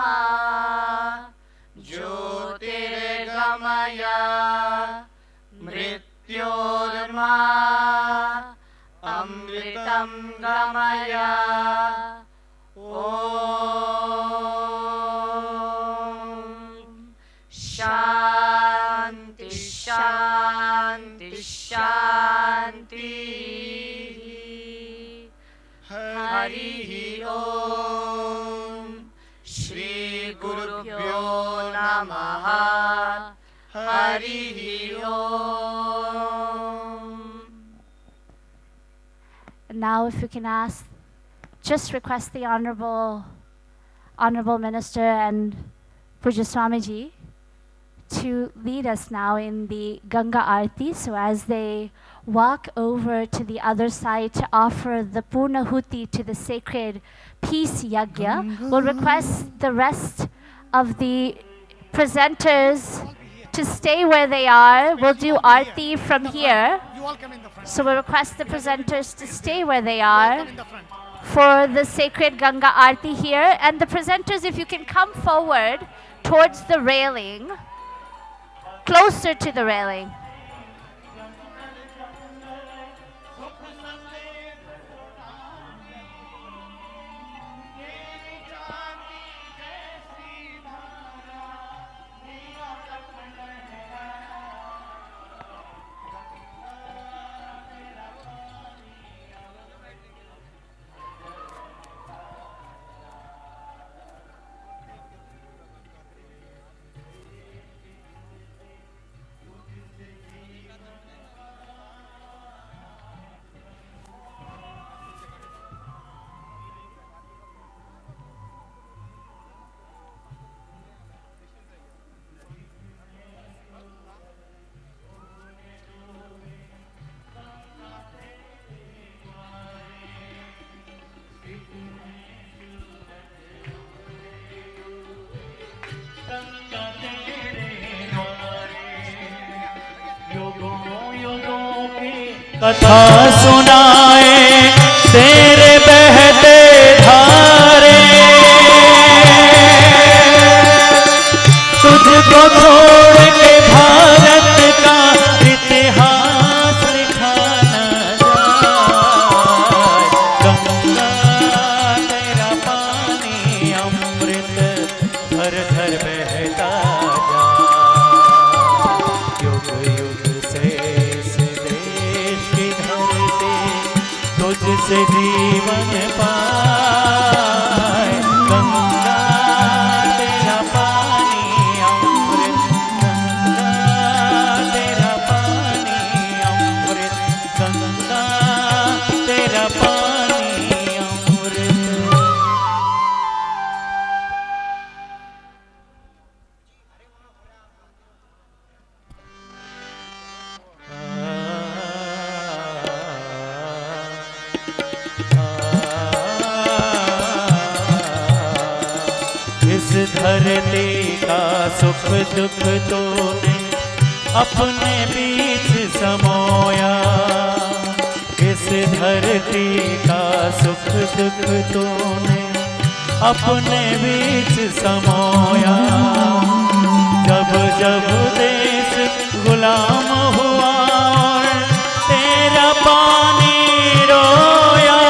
Jyotirgamaya Mrityorma Amritam Gamaya. Om Shanti Shanti Shanti. Harihi Om Shri Gurubhyo Namaha. Harihi Om. Now if we can just request the Honorable Minister and Pujya Swamiji to lead us now in the Ganga Aarti. So as they walk over to the other side to offer the Purnahuti to the sacred peace yagya, we'll request the rest of the presenters to stay where they are. We'll do Aarti from here. So we'll request the presenters to stay where they are for the sacred Ganga Aarti here. And the presenters, if you can come forward towards the railing, closer to the railing. कथा सुनाए तेरे बहते धारे, तुझको छोड़ के भारत का इतिहास लिखा न जाए। गंगा तेरा पानी अमृत धर धर बहता जाए। युग युग से तुझसे जीवन पाए। गंगा तेरा पानी अमृत, गंगा तेरा पानी अमृत, गंगा तेरा पानी अमृत। धरती का सुख दुख तूने अपने बीच समोया। इस धरती का सुख दुख तूने अपने बीच समोया। जब जब देश गुलाम हुआ तेरा पानी रोया।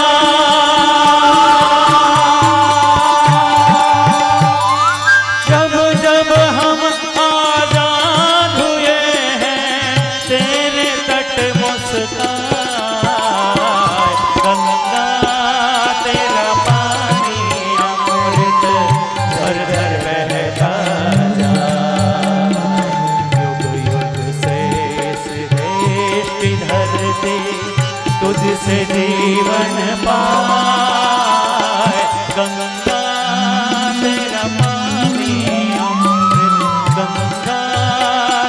तुझसे जीवन पाए। गंगा तेरा पानी अमृत, गंगा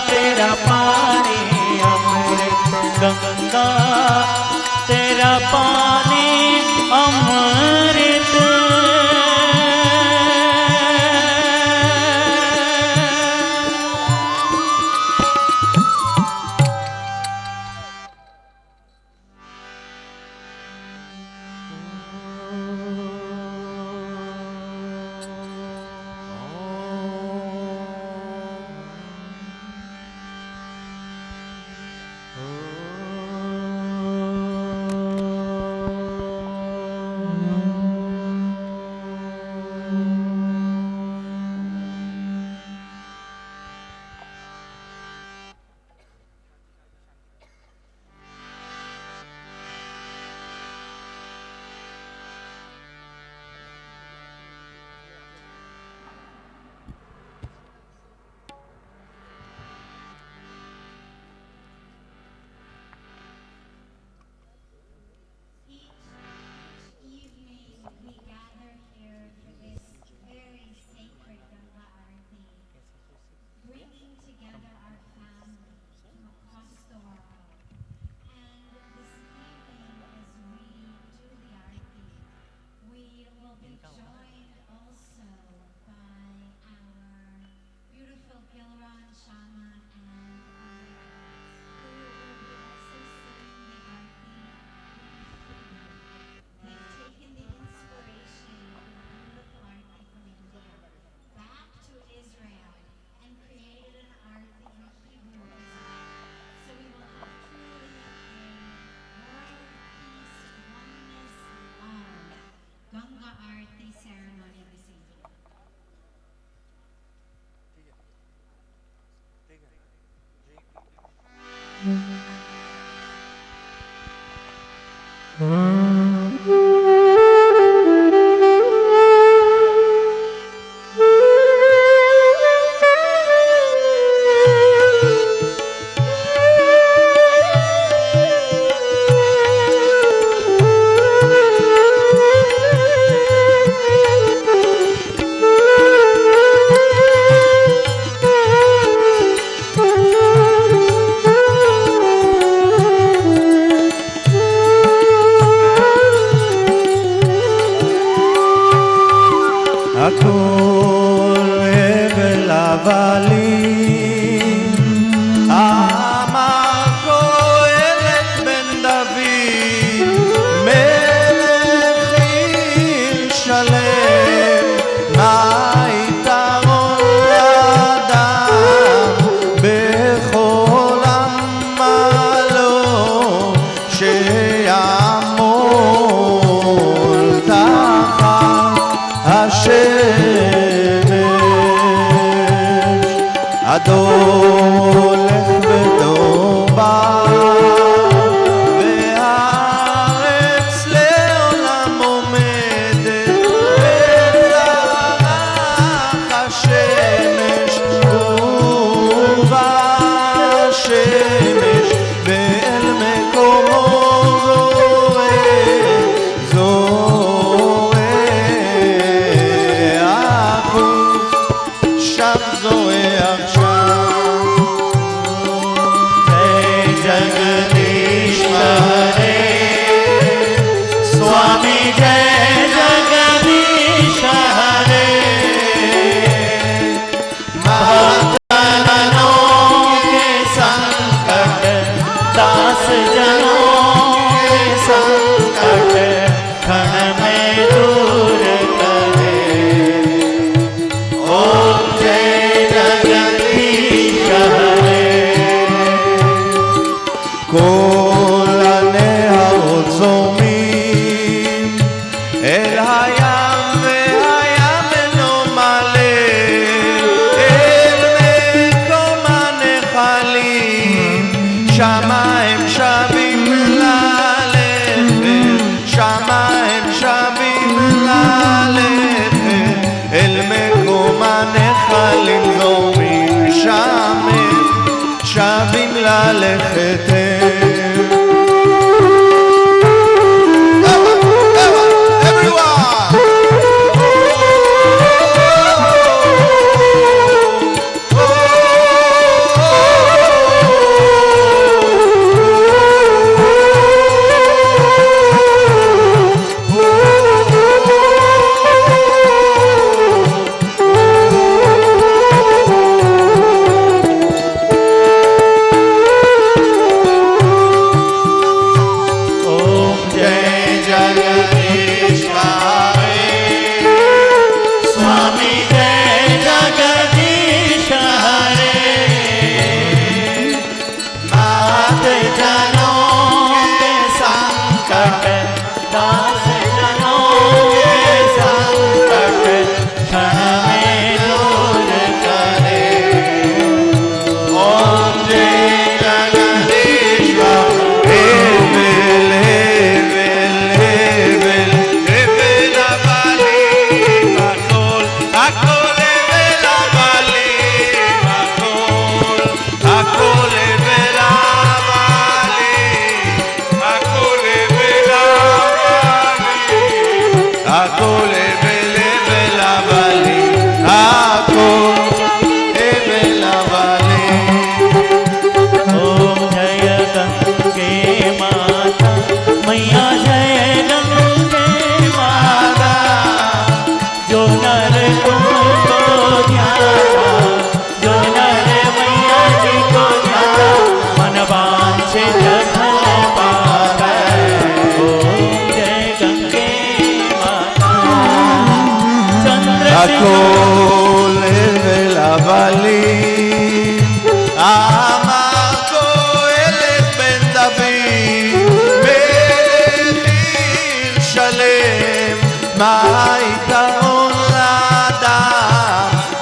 तेरा पानी अमृत, गंगा तेरा पानी अमृत।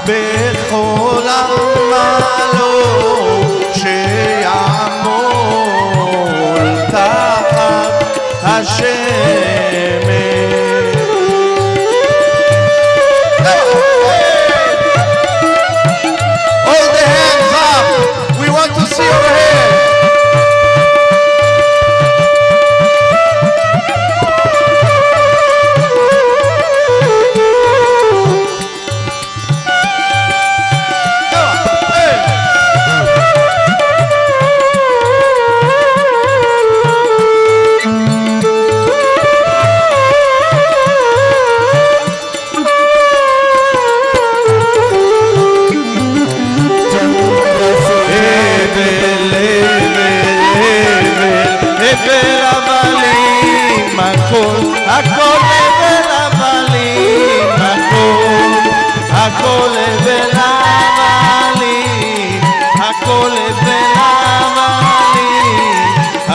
בכל עמלו שיעמוד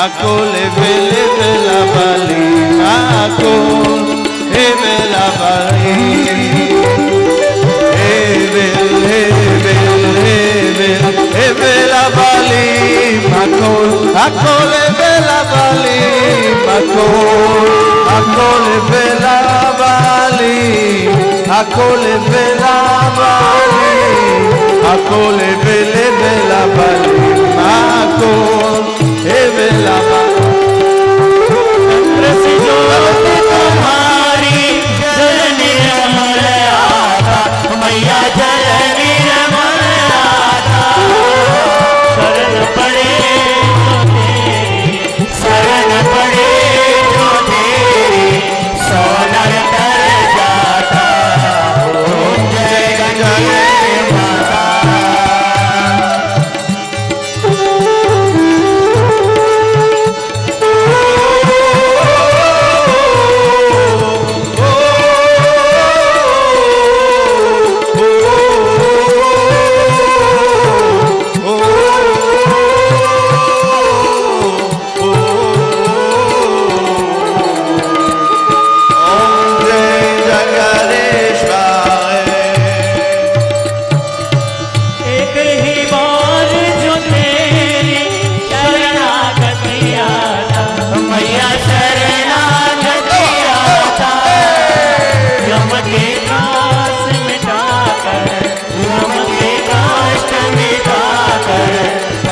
הכל הבל הבל הבלים, הכל הבל הבלים, הבל הבל הבל הבל הבלים, הכל הבל הבלים, הכל הבל הבלים, הכל הבל הבלים, הכל הבל הבל הבלים, הכל hevel तुम्हारी जननी अमर आता मैया जननी अमर आता शरण पड़े जो तेरी सोनर कर जाता जय जय माता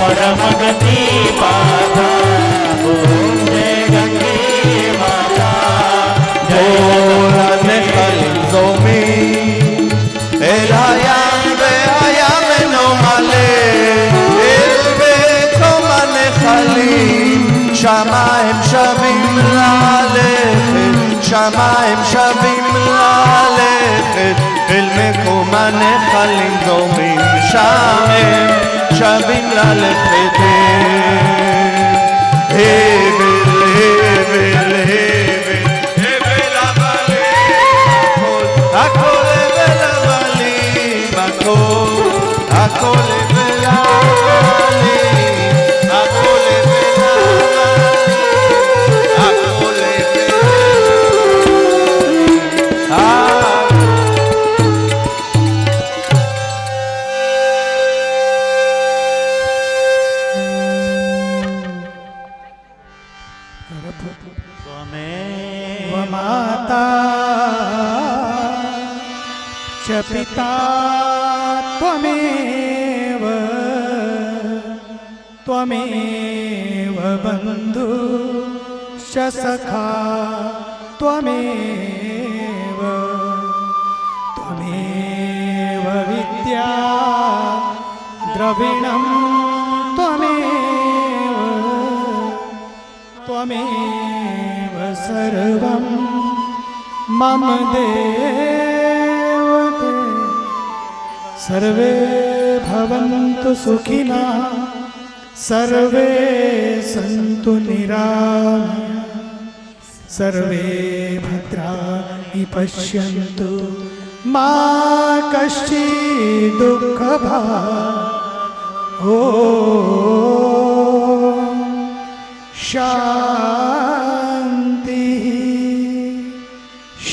परमगति पाता जय गंगे माता जय זומי אל הים והים אינו מלא אל בתום הנחלים שמה הם שבים ללכת שמה הם שבים ללכת אל מקום הנחלים זומי שם הם שבים ללכת הבל הבל הבל הבלים הכל הבל הבלים הכל הבל הבלים הכל הבל הבלים הכל पिता त्वमेव त्वमेव बन्धु च सखा त्वमेव त्वमेव विद्या द्रविणं त्वमेव त्वमेव सर्वं मम देव सर्वे भवन्तु सुखिनः सर्वे सन्तु निरामया सर्वे भद्राणि पश्यन्तु मा कश्चित् दुःखभाग् ॐ शान्तिः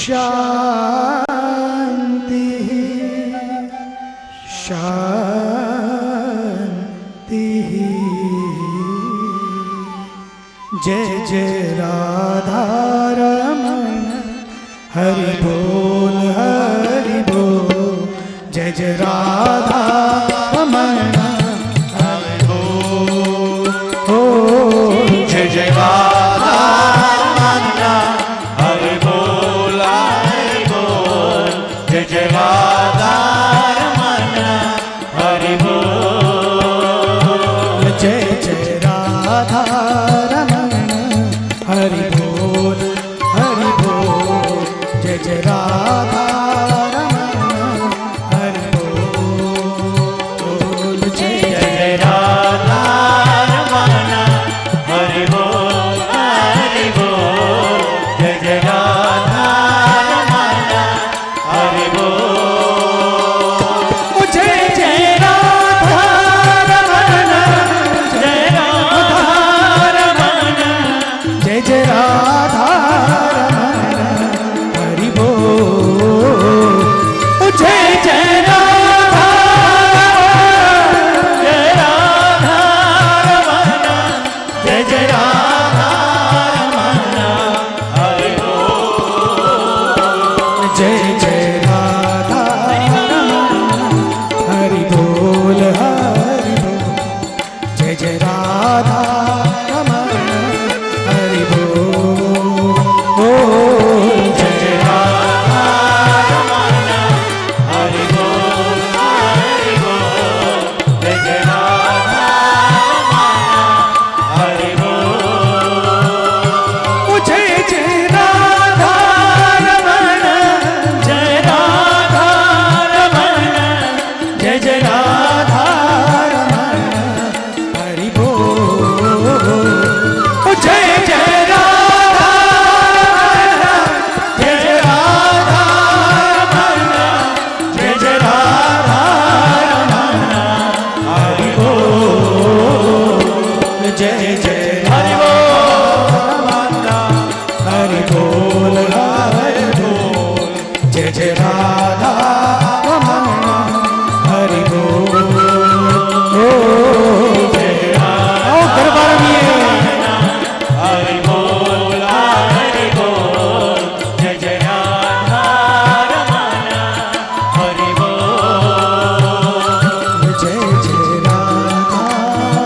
शान्तिः शान्तिः जय जय राधा रमण हरि बोल जय जय राधा रमण हरि बोल जय जय राधा रमण हरि बोल जय जय राधा जय जय राधा रमण हरि बोल जय जय राधा रमण हरि बोल जय जय राधा रमण हरि बोल जय जय राधा रमण हरि बोल जय जय राधा रमण जय राधा जय जय हरि बोल रमन्ना हरि बोल जय जय राधा रमन्ना हरि बोल जय राधा दरबार में हरि बोल जय जय राधा रमन्ना हरि बोल जय जय राधा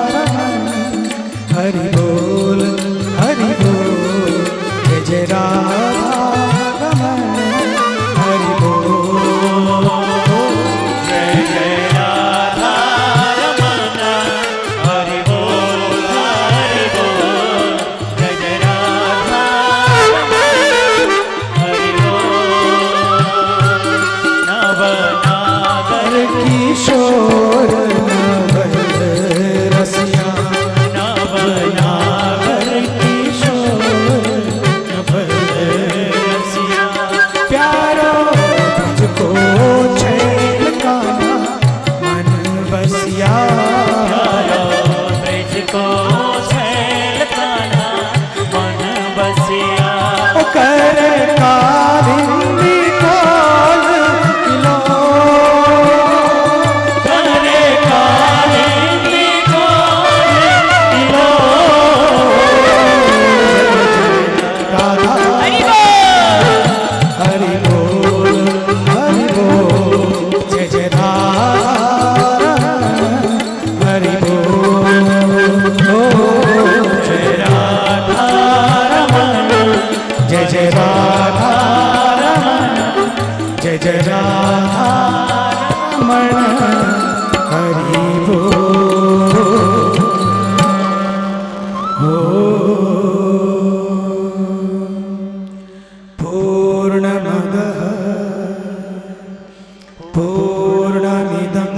रमन्ना हरि बोल जय जय राधा रमन्ना हरि बोल जय जय राधा रमन्ना हरि बोल जय जय राधा रमन्ना हरि बोल नवनागर किशोर नवल रसिया नवनागर किशोर नवल रसिया प्यारो तुझको छैल काना मन बसिया प्यारो तुझको छैल काना मन बसिया ओ कर कालिंदी काल किलो करे कालिंदी काल किलो राधा हरि बोल जय जय राधा हरि बोल जय राधा रमन जय जय राधा रमन जय जय राधा रमन हरि बोल पूर्णमदः पूर्णमिदं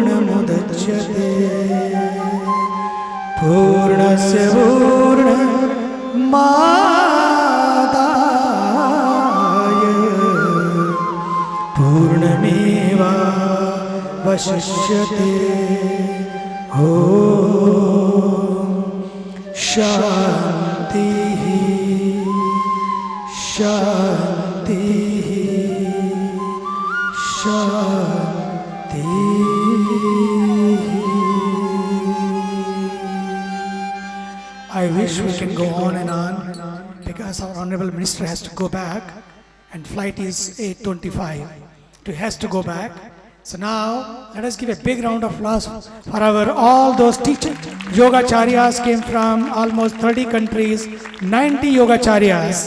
पूर्णमुदच्यते पूर्णस्य पूर्णमादाय पूर्णमेवावशिष्यते ॐ शान्तिः शान्तिः शान्तिः I wish we can go on and on because our Honorable Minister has to go back and flight is 8:25. He has to go back. So now let us give a big round of applause for all those teachers. Yogacharyas came from almost 30 countries, 90 Yogacharyas.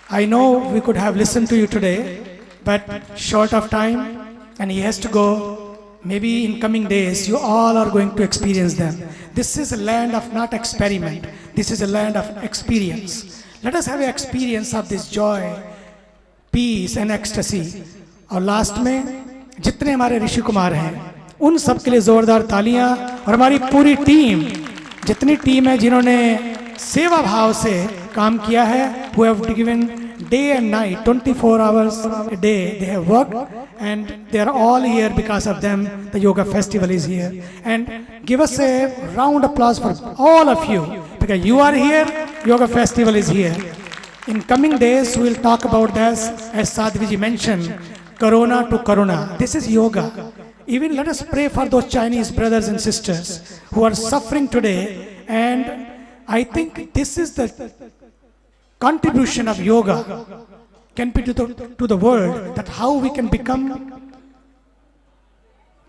I know we could have listened to you today, but short of time and he has to go. Maybe in coming days, you all are going to experience them. This is a land of not experiment. This is a land of experience. Let us have an experience of this joy, peace and ecstasy. और last में जितने हमारे ऋषि कुमार हैं, उन सब के लिए जोरदार तालियां और हमारी पूरी टीम, जितनी टीम है जिन्होंने सेवा भाव से काम किया है, who have given day and night, 24 hours a day, they have worked and they are all here because of them. The yoga festival is here. And give us a round applause for all of you because you are here, yoga festival is here. In coming days, we will talk about this, as Sadhvi ji mentioned, Corona to Corona. This is yoga. Even let us pray for those Chinese brothers and sisters who are suffering today. And I think this is the contribution of yoga can be to the world, that how we can become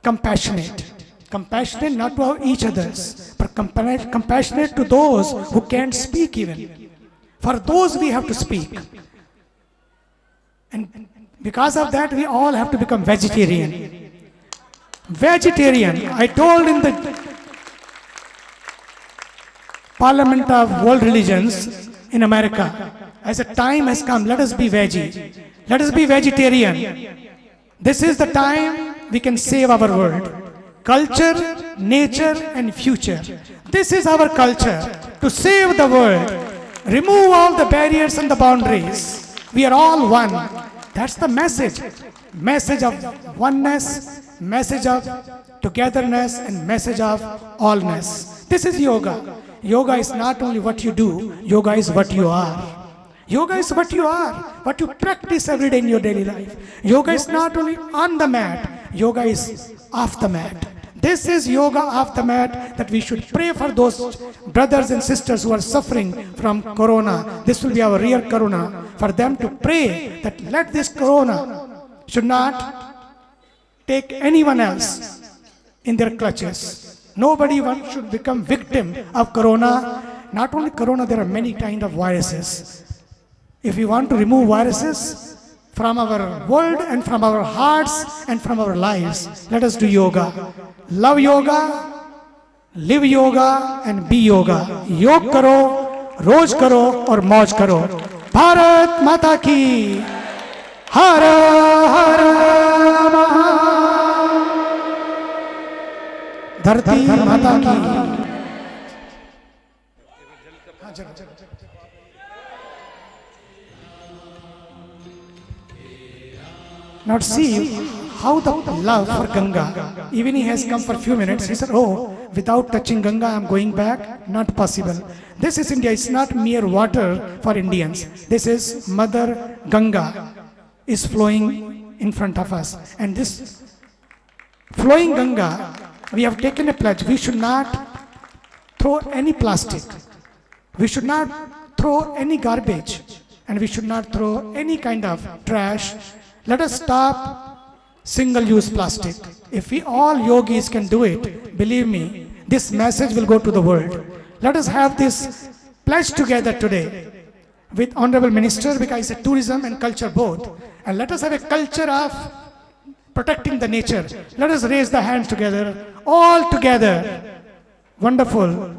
compassionate. Compassionate not to each others, but compassionate to those who can't speak even. For those we have to speak. And because of that, we all have to become vegetarian. Vegetarian. I told in the Parliament of World Religions in America, as a time has come, let us be veggie. Let us be vegetarian. This is the time we can save our world. Culture, nature and future. This is our culture, to save the world. Remove all the barriers and the boundaries. We are all one. That's the message. message of oneness, message of togetherness, and message of allness. This is yoga. Yoga is not only what you do, yoga is what you are. Yoga is what you are, what you practice every day in your daily life. Yoga is not only on the mat, yoga is off the mat. This is yoga off the mat, that we should pray for those brothers and sisters who are suffering from corona. This will be our real corona. For them to pray that let this corona should not take anyone else in their clutches. Nobody should become victim of corona. Not only corona, there are many kinds of viruses. If we want to remove viruses from our world and from our hearts and from our lives, let us do yoga. Love yoga, live yoga, and be yoga. Yog karo, roz karo, aur mauj karo. Bharat Mata ki Hara Hara Maha. Dharti Mata ki. Now see how the love for Ganga. Even he has come for a few minutes. He said, oh, without touching Ganga, I am going back. Not possible. This is India. It's not mere water for Indians. This is Mother Ganga is flowing in front of us. And this flowing Ganga, we have taken a pledge. We should not throw any plastic. We should not throw any garbage. And we should not throw any kind of trash. Let us stop single-use plastic. If we all yogis can do it, believe me, this message will go to the world. Let us have this pledge together today with Honorable Minister, because it's a tourism and culture both. And let us have a culture of protecting the nature. Let us raise the hands together, all together. Wonderful.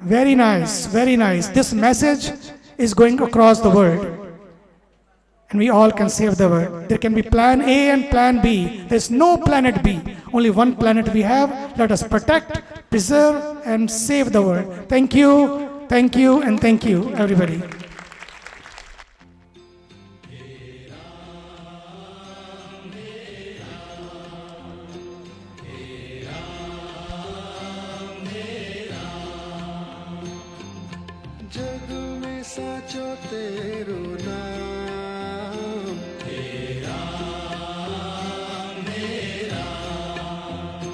Very nice, very nice. This message is going across the world. And we all can save the world. There can be plan A and plan B. There's no planet B. Only one planet we have. Let us protect, preserve, and save the world. Thank you, and thank you, everybody.